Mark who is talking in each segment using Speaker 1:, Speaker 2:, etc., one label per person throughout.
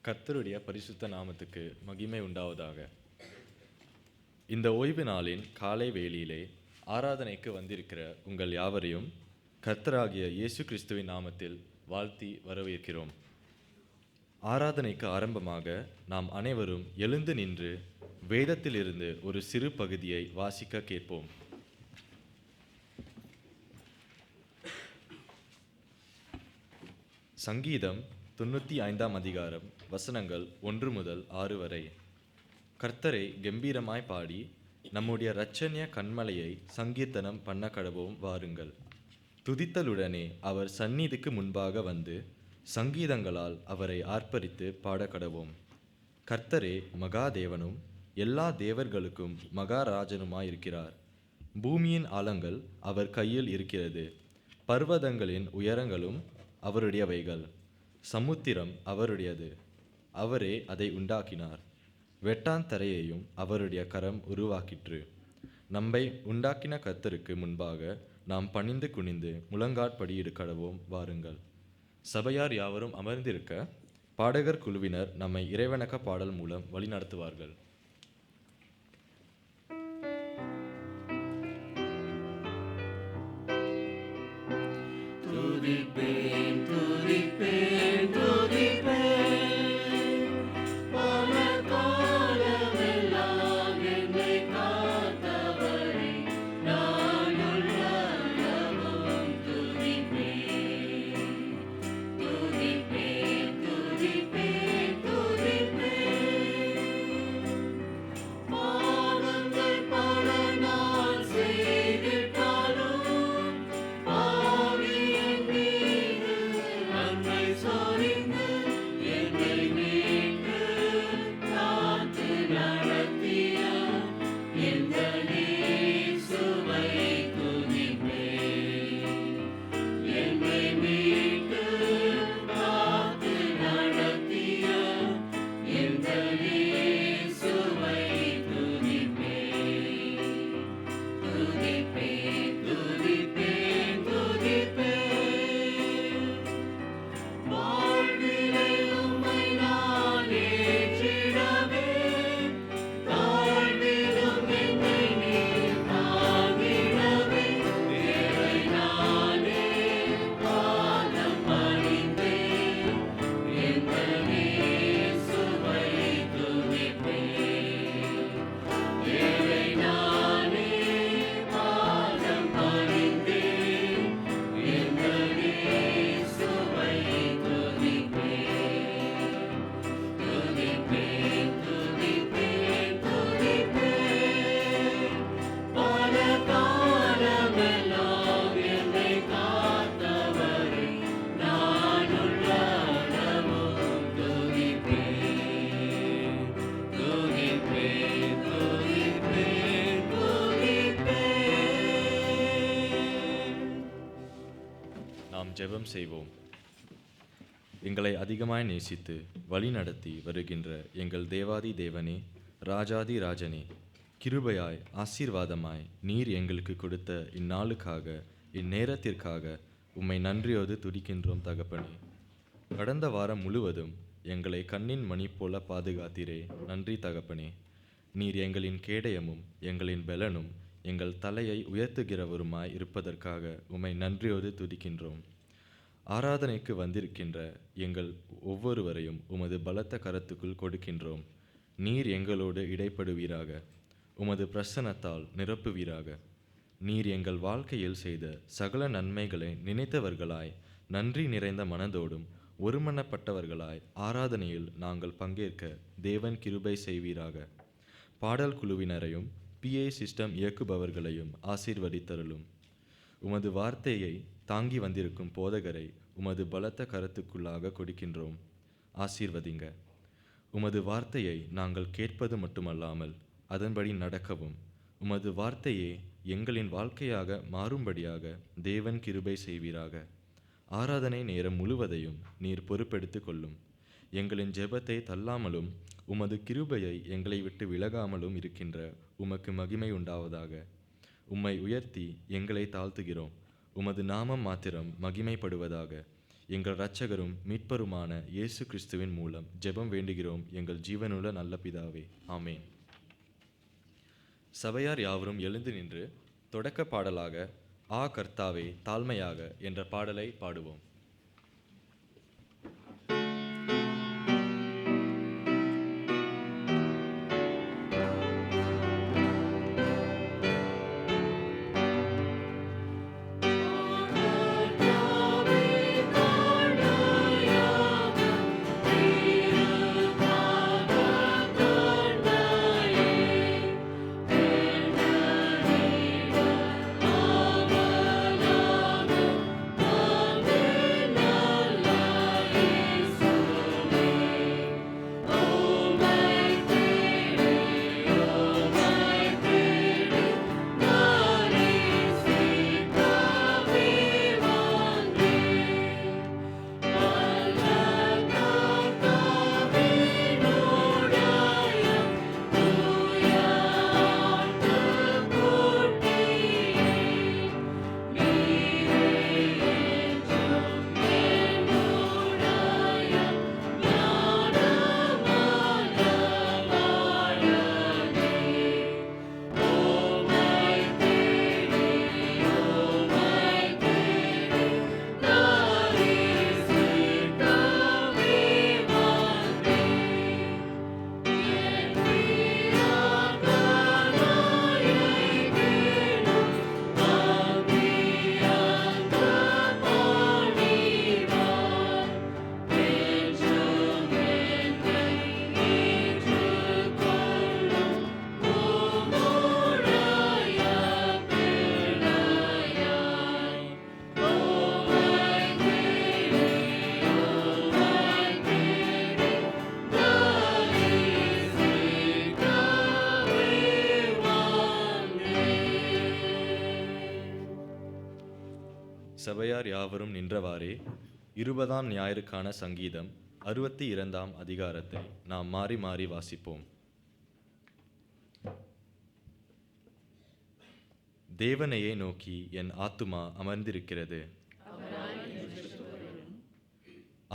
Speaker 1: கர்த்தருடைய பரிசுத்த நாமத்துக்கு மகிமை உண்டாவதாக. இந்த ஓய்வு நாளின் காலை வேளையிலே ஆராதனைக்கு வந்திருக்கிற உங்கள் யாவரையும் கர்த்தராகிய இயேசு கிறிஸ்துவின் நாமத்தில் வாழ்த்தி வரவேற்கிறோம். ஆராதனைக்கு ஆரம்பமாக நாம் அனைவரும் எழுந்து நின்று வேதத்திலிருந்து ஒரு சிறு பகுதியை வாசிக்க கேட்போம். சங்கீதம் 95 அதிகாரம் வசனங்கள் 1 முதல் 6 வரை. கர்த்தரை கம்பீரமாய் பாடி நம்முடைய இரட்சணிய கன்மலையை சங்கீர்த்தனம் பண்ண கடவோம் வாருங்கள். துதித்தலுடனே அவர் சந்நிதிக்கு முன்பாக வந்து சங்கீதங்களால் அவரை ஆர்ப்பரித்து பாடக்கடவோம். கர்த்தரே மகாதேவனும் எல்லா தேவர்களுக்கும் மகாராஜனுமாயிருக்கிறார். பூமியின் ஆழங்கள் அவர் கையில் இருக்கிறது, பர்வதங்களின் உயரங்களும் அவருடையவைகள். சமுத்திரம் அவருடையது, அவரே அதை உண்டாக்கினார். வெட்டாந்தரையையும் அவருடைய கரம் உருவாக்கிற்று. நம்மை உண்டாக்கின கர்த்தருக்கு முன்பாக நாம் பணிந்து குனிந்து முழங்காற்படியிடு கடவோம் வாருங்கள். சபையார் யாவரும் அமர்ந்திருக்க பாடகர் குழுவினர் நம்மை இறைவணக்க பாடல் மூலம் வழிநடத்துவார்கள்.
Speaker 2: துதிப்பேன் துதிப்பேன் துதிப்பேன், பல காலமெல்லாம் என்னை காத்தவரை நான் உள்ளளவும் துதிப்பேன். துதிப்பேன் துதிப்பேன் துதிப்பேன், பாவங்கள் பல நாள் செய்திட்டாலும் பாவியின் மீது அன்பை சொரிந்து என்னை மீட்டு காத்து நடத்திய இந்த இயேசுவை துதிப்பேன். என்னை மீட்டு காத்து நடத்திய இந்த இயேசுவை துதிப்பேன். துதிப்பேன் துதிப்பேன் துதிப்பேன், வாழ்விலே உம்மை நான் ஏற்றிடவே, தாழ்விலும் என்னை நீர் தாங்கிடவே, தேவை நானே பாதம் பணிந்தேன், இந்த இயேசுவை துதிப்பேன். தேவை நானே பாதம் பணிந்தேன், இந்த இயேசுவை துதிப்பேன். துதிப்பேன் துதிப்பேன் துதிப்பேன், பல காலமெல்லாம் என்னை காத்தவரை நான் உள்ளளவும் துதிப்பேன். துதிப்பேன் துதிப்பேன் துதிப்பேன்.
Speaker 1: நாம் ஜெபம் செய்வோம். எங்களை அதிகமாய் நேசித்து வழி நடத்தி வருகின்ற எங்கள் தேவாதி தேவனே, ராஜாதி ராஜனே, கிருபையாய் ஆசீர்வாதமாய் நீர் எங்களுக்கு கொடுத்த இந்நாளுக்காக இந்நேரத்திற்காக உம்மை நன்றியோடு துதிக்கின்றோம் தகப்பனே. கடந்த வாரம் முழுவதும் எங்களை கண்ணின் மணி போல பாதுகாத்தீரே, நன்றி தகப்பனே. நீர் எங்களின் கேடயமும் எங்களின் பெலனும் எங்கள் தலையை உயர்த்துகிறவருமாய் இருப்பதற்காக உம்மை நன்றியோடு துதிக்கின்றோம். ஆராதனைக்கு வந்திருக்கின்ற எங்கள் ஒவ்வொருவரையும் உமது பலத்த கரத்துக்குள் கொடுக்கின்றோம். நீர் எங்களோடு இடைப்படுவீராக, உமது பிரசன்னத்தால் நிரப்புவீராக. நீர் எங்கள் வாழ்க்கையில் செய்த சகல நன்மைகளை நினைத்தவர்களாய் நன்றி நிறைந்த மனதோடும் ஒருமனப்பட்டவர்களாய் ஆராதனையில் நாங்கள் பங்கேற்க தேவன் கிருபை செய்வீராக. பாடல் குழுவினரையும் PA சிஸ்டம் இயக்குபவர்களையும் ஆசீர்வதித்தருளும். உமது வார்த்தையை தாங்கி வந்திருக்கும் போதகரை உமது பலத்த கரத்துக்குள்ளாக கொடுக்கின்றோம், ஆசீர்வதிங்க. உமது வார்த்தையை நாங்கள் கேட்பது மட்டுமல்லாமல் அதன்படி நடக்கவும், உமது வார்த்தையே எங்களின் வாழ்க்கையாக மாறும்படியாக தேவன் கிருபை செய்வீராக. ஆராதனை நேரம் முழுவதையும் நீர் பொறுப்பெடுத்து கொள்ளும். எங்களின் ஜெபத்தை தள்ளாமலும் உமது கிருபையை எங்களை விட்டு விலகாமலும் இருக்கின்ற உமக்கு மகிமை உண்டாவதாக. உம்மை உயர்த்தி எங்களை தாழ்த்துகிறோம். உமது நாமம் மாத்திரம் மகிமைப்படுவதாக. எங்கள் இரட்சகரும் மீட்பருமான இயேசு கிறிஸ்துவின் மூலம் ஜெபம் வேண்டுகிறோம் எங்கள் ஜீவனுள்ள நல்ல பிதாவே, ஆமேன். சபையார் யாவரும் எழுந்து நின்று தொடக்க பாடலாக ஆ கர்த்தாவே தாழ்மையாக என்ற பாடலை பாடுவோம். சபையார் யாவரும் நின்றவாறே 20ஆம் ஞாயிறுக்கான சங்கீதம் 62ஆம் அதிகாரத்தை நாம் மாறி மாறி வாசிப்போம். தேவனையே நோக்கி என் ஆத்துமா அமர்ந்திருக்கிறது.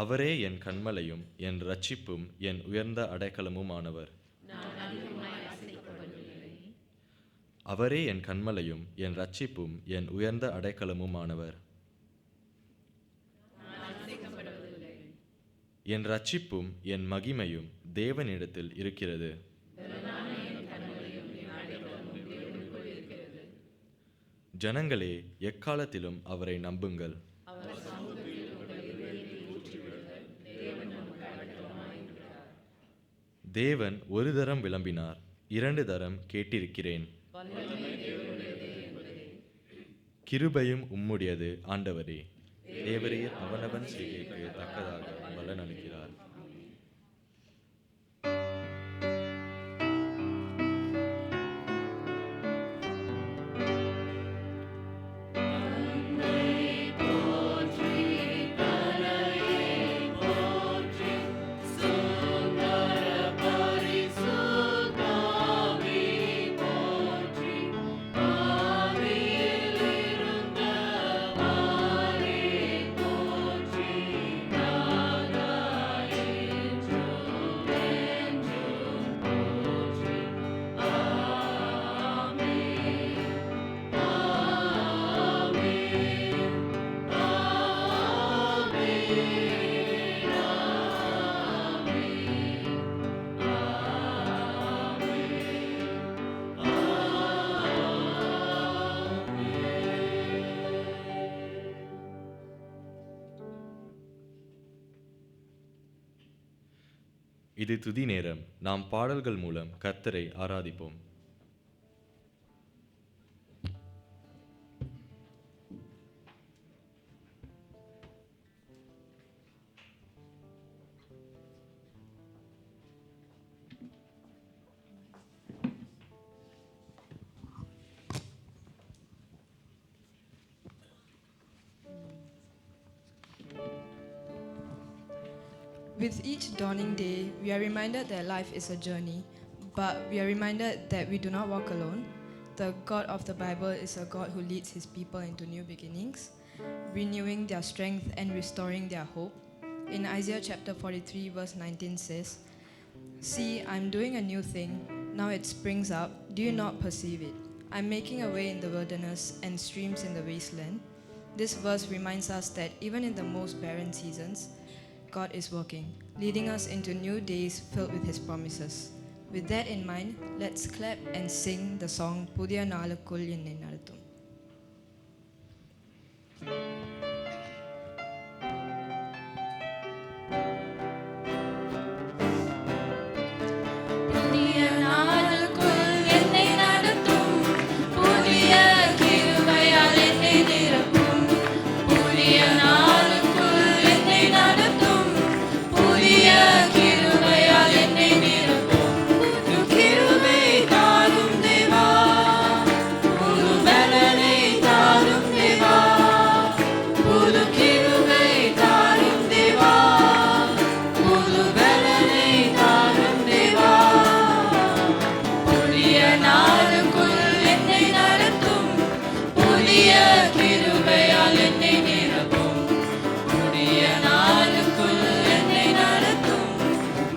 Speaker 1: அவரே என் கன்மலையும் என் இரட்சிப்பும் என் உயர்ந்த அடைக்கலமுமானவர். அவரே என் கன்மலையும் என் இரட்சிப்பும் என் உயர்ந்த அடைக்கலமுமானவர். என் இரட்சிப்பும் என் மகிமையும் தேவனிடத்தில் இருக்கிறது. ஜனங்களே, எக்காலத்திலும் அவரை நம்புங்கள். தேவன் ஒரு தரம் விளம்பினார், 2 தரம் கேட்டிருக்கிறேன். கிருபையும் உம்முடையது ஆண்டவரே. தேவரீர் அவனவன் செய்கைக்கு தக்கதாக பலன் அளிக்கிறார். இது துதி நேரம். நாம் பாடல்கள் மூலம் கர்த்தரை ஆராதிப்போம்.
Speaker 3: With each dawning day, we are reminded that life is a journey, but we are reminded that we do not walk alone. The God of the Bible is a God who leads his people into new beginnings. renewing their strength and restoring their hope. In Isaiah chapter 43 verse 19 says, "See, I'm doing a new thing. Now it springs up. Do you not perceive it? I'm making a way in the wilderness and streams in the wasteland." This verse reminds us that even in the most barren seasons, God is working, leading us into new days filled with His promises. With that in mind, let's clap and sing the song "Pudhiya Naalukkull Ennai Nadutthum."
Speaker 2: புதிய நாளுக்குள் என்னை நடத்தும், புதிய கிருபையால் என்னை நிரப்பும். புதிய நாளுக்குள் என்னை நடத்தும், புதிய கிருபையால் என்னை நிரப்பும். புது கிருபை தாரும் தேவா, புது பலனை தாரும் தேவா. புது கிருபை தாரும் தேவா, புது பலனை தாரும் தேவா. புதிய நாளுக்குள் என்னை நடத்தும், புதிய கிருபையால் என்னை நிரப்பும். புதிய நாளுக்குள் என்னை நடத்தும்,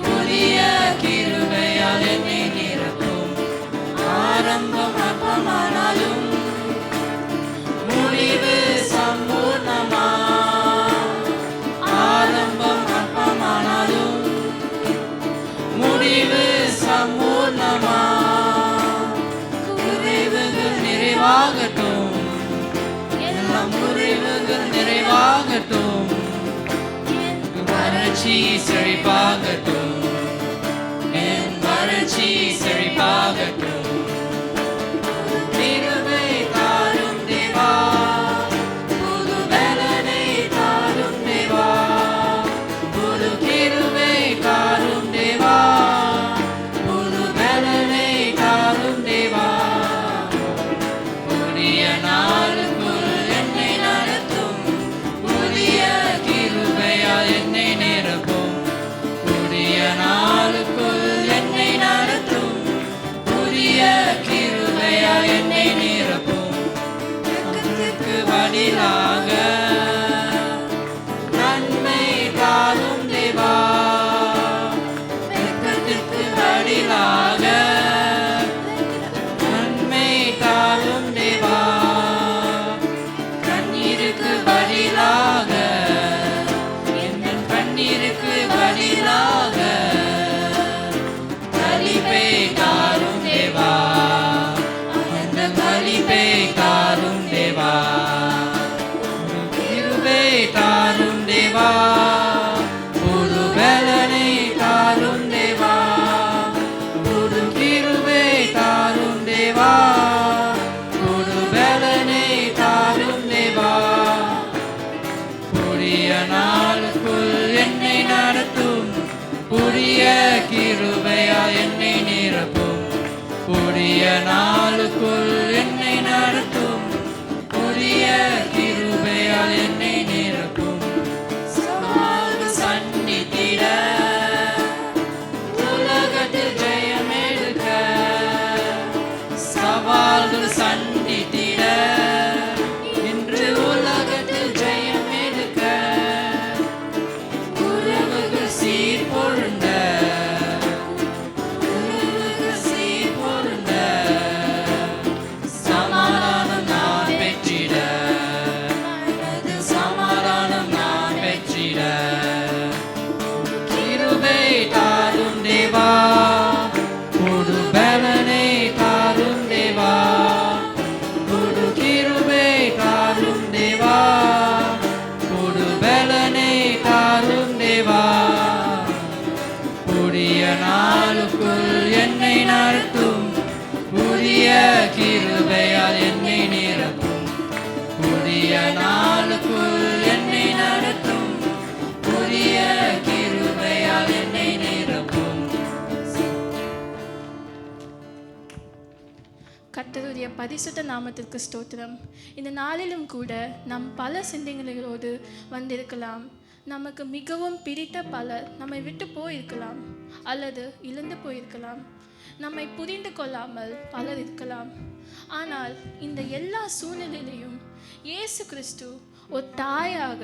Speaker 2: புதிய கிருபையால் என்னை நிரப்பும். ஆரம்பம் அற்பமானாலும் முடிவு சம்பூர்ணமா. ஆரம்பம் அற்பமானாலும் முடிவு சம்பூர்ணமா. குறைவுகள் நிறைவாகட்டும், எல்லாம் குறைவுகள் நிறைவாகட்டும். வறட்சி செழிப்பாகட்டும், என் வறட்சி செழிப்பாகட்டும். கிருபை தாரும் தேவா, புது பலனை தாரும் தேவா. புது கிருபை தாரும் தேவா, புது பலனை தாரும் தேவா. புதிய நாளுக்குள் என்னை நடத்தும், புதிய கிருபையால் என்னை நிரப்பும். புதிய நாளுக்குள் என்னை நடத்தும், புதிய கிருபையால் என்னை நிரப்பும். வெட்கத்திற்கு பதிலாக நன்மை தாரும் தேவா. வெட்கத்திற்கு பதிலாக நன்மை தாரும் தேவா. கண்ணீருக்கு பதிலாக, என் கண்ணீருக்கு பதிலாக களிப்பை தாரும் தேவா. அந்த களிப்பை தாரும் தேவா. கிருபை தாரும் தேவா, புது பலனை தாரும் தேவா. புது கிருபை தாரும் தேவா, புது பலனை தாரும் தேவா. புதிய நாளுக்குள் என்னை நடத்தும், புதிய கிருபையால் என்னை நிரப்பும். புதிய நாளுக்குள் என்னை நடத்தும், புதிய கிருபையால் என்னை நிரப்பும். சவால்கள் சந்தித்திட, உலகத்தில் ஜெயம் எடுக்க. சவால்கள் சந்தித்திட, இன்று உலகத்தில் ஜெயம் எடுக்க. உறவுகள் சீர்பொருந்த, உறவுகள் சீர்பொருந்த. சமாதானம் நான் பெற்றிட, சமாதானம் நான் பெற்றிட. கிருபை தாரும் தேவா, புது பலனை தாரும் தேவா. புது கிருபை தாரும் தேவா, புது பலனை தாரும் தேவா. புதிய நாளுக்குள் என்னை நடத்தும், புதிய கிருபையால் என்னை நிரப்பும். புதிய நாளுக்குள் என்னை நடத்தும், புதிய கிருபையால் என்னை நிரப்பும்.
Speaker 4: கர்த்தருடைய பரிசுத்த நாமத்திற்கு ஸ்தோத்திரம். இந்த நாளிலும் கூட நாம் பல சிந்தனைகளோடு வந்திருக்கலாம். நமக்கு மிகவும் பிடித்த பலர் நம்மை விட்டு போயிருக்கலாம் அல்லது இழந்து போயிருக்கலாம். நம்மை புரிந்து கொள்ளாமல் பலர் இருக்கலாம். ஆனால் இந்த எல்லா சூழ்நிலையிலையும் இயேசு கிறிஸ்து ஒரு தாயாக,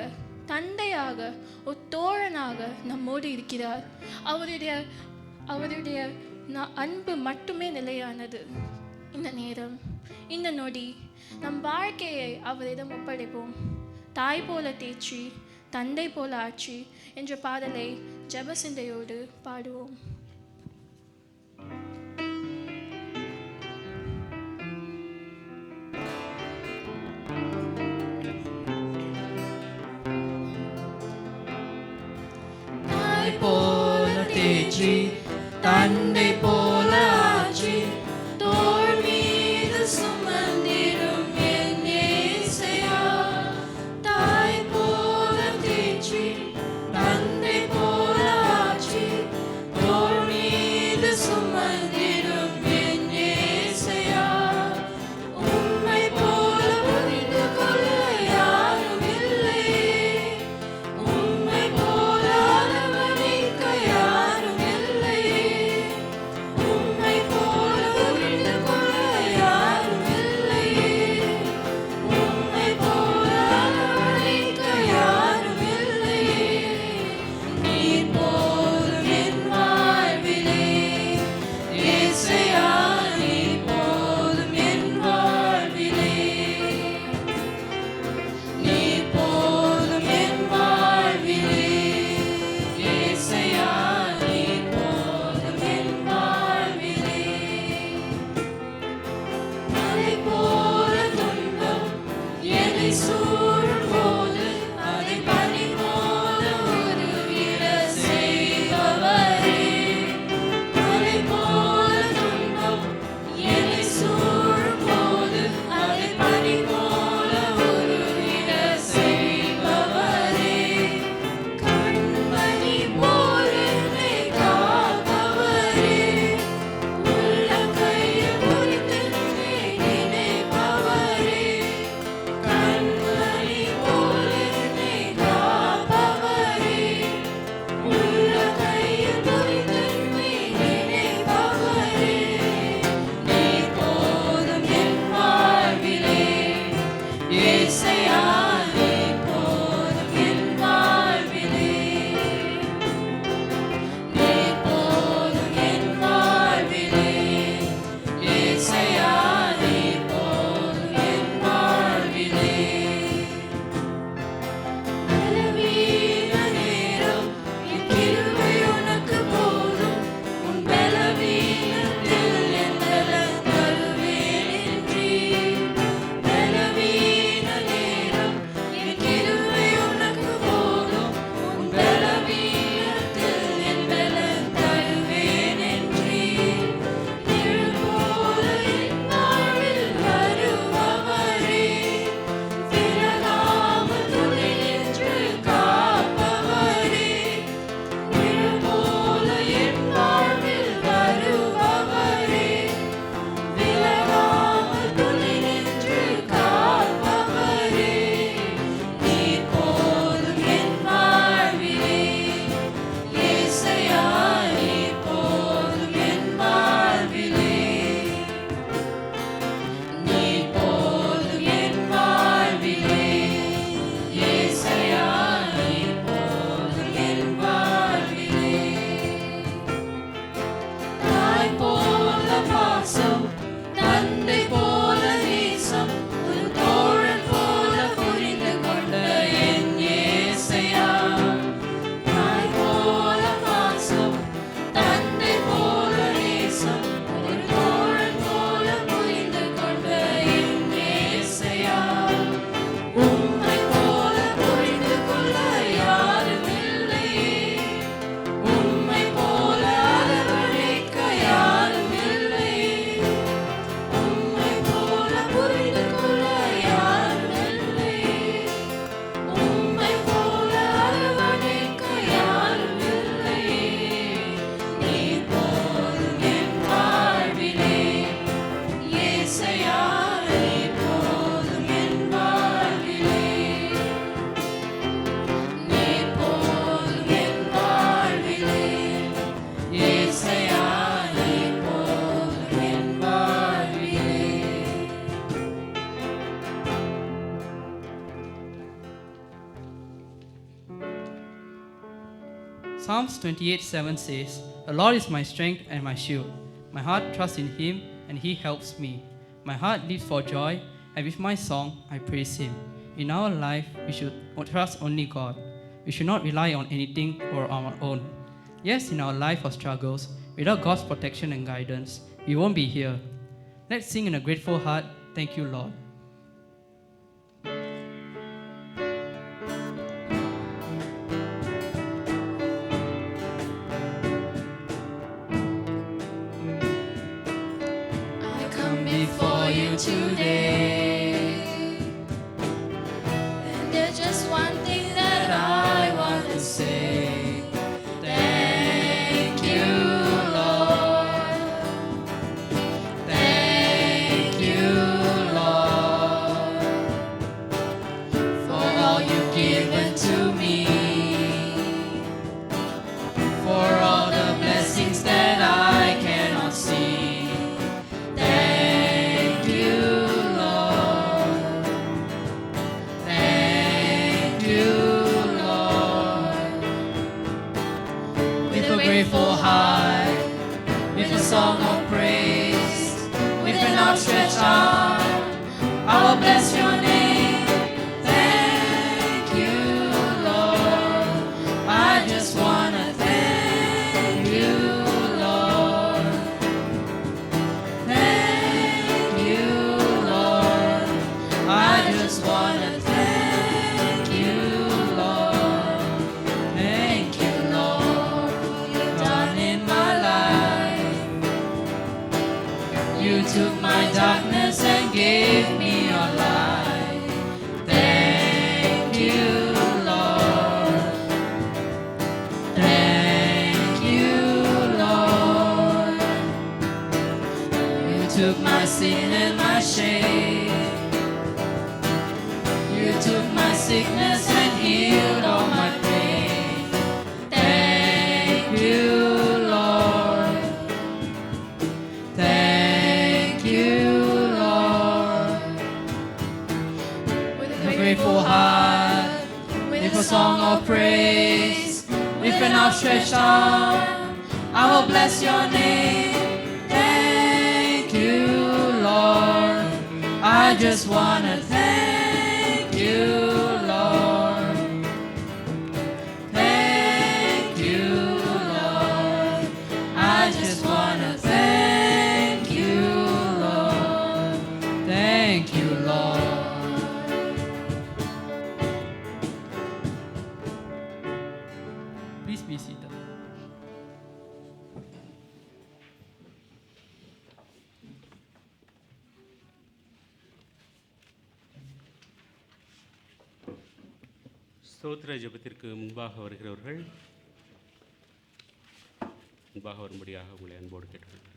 Speaker 4: தந்தையாக, ஒரு தோழனாக நம்மோடு இருக்கிறார். அவருடைய அன்பு மட்டுமே நிலையானது. இந்த நேரம், இந்த நொடி நம் வாழ்க்கையை அவரிடம் ஒப்படைப்போம். தாய் போல தேற்றி, தந்தை போல ஆட்சி என்ற பாடலை ஜெப சிந்தையோடு பாடுவோம்.
Speaker 2: தாய் போல தேற்றி, தந்தை போல ஆட்சி, தோள் மீது சுமந்திடும் என் இயேசையா. தாய் போல தேற்றி, தந்தை போல ஆட்சி, தோள் மீது சுமந்திடும் என் இயேசையா. உம்மை போல புரிந்து கொள்ள யாரும் இல்லை, உம்மை போல அரவணைக்க யாரும் இல்லை.
Speaker 5: Psalms 28:7 says, "The Lord is my strength and my shield. My heart trusts in Him, and He helps me. My heart leaps for joy, and with my song I praise Him." In our life, we should trust only God. We should not rely on anything or on our own. Yes, in our life of struggles, without God's protection and guidance, we won't be here. Let's sing in a grateful heart, "Thank you, Lord."
Speaker 2: I come before you today, and there's just one thing that I want to say. Thank you, Lord. Thank you, Lord, for all you've given to me, for all the blessings that I cannot see. Thank you, Lord. Thank you, Lord. With a grateful heart, with a song of praise, with an outstretched arm, I will bless your name. Thank you, Lord. I just want to thank you, Lord. Thank you, Lord. I just want to thank you, Lord. Thank you, Lord, for what you've done in my life. You took my darkness and gave me your light. Thank you, Lord. Thank you, Lord. You took my sin and my shame. You took my sickness and healed all my pain. Thank you, Lord. Thank you, Lord. With a grateful heart, with a song of praise, with an outstretched arm, I will bless your name. Thank you, Lord. I just want to thank you, Lord. Thank you, Lord. I just want to thank you, Lord. Thank you, Lord.
Speaker 5: Please be seated.
Speaker 6: ஸ்தோத்திர ஜெபத்திற்கு முன்பாக வருகிறவர்கள் முன்பாக வரும்படியாக உங்களை அன்போடு கேட்டுக்கொள்கிறேன்.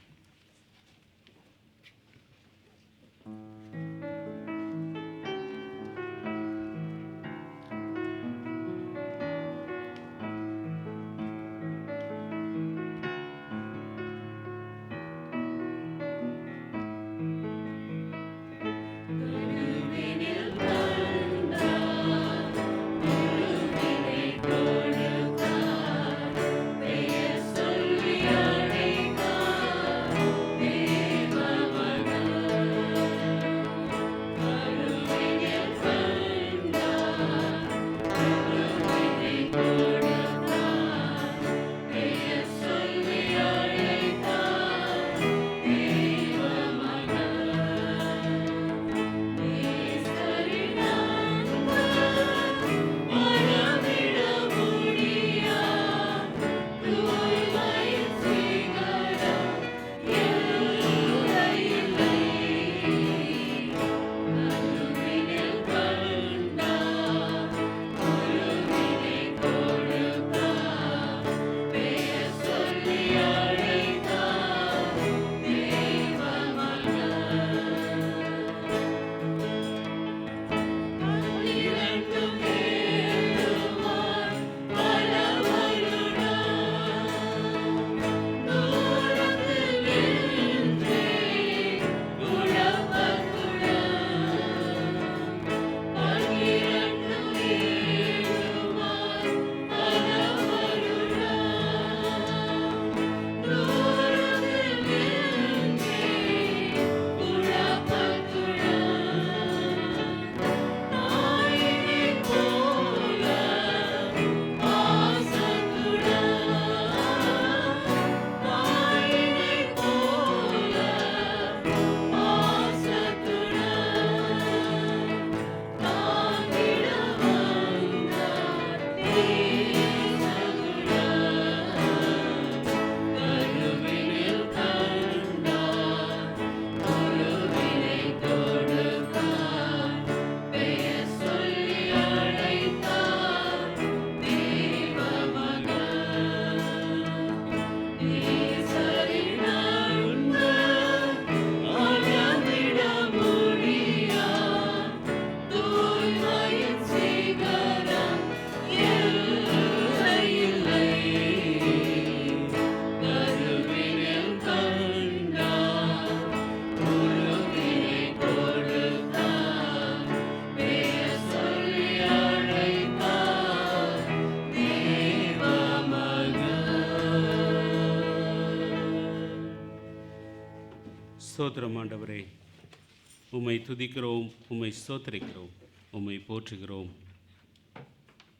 Speaker 6: ஸ்தோத்திரம் ஆண்டவரே. உம்மை துதிக்கிறோம், உம்மை ஸ்தோத்திரிக்கிறோம், உம்மை போற்றுகிறோம்,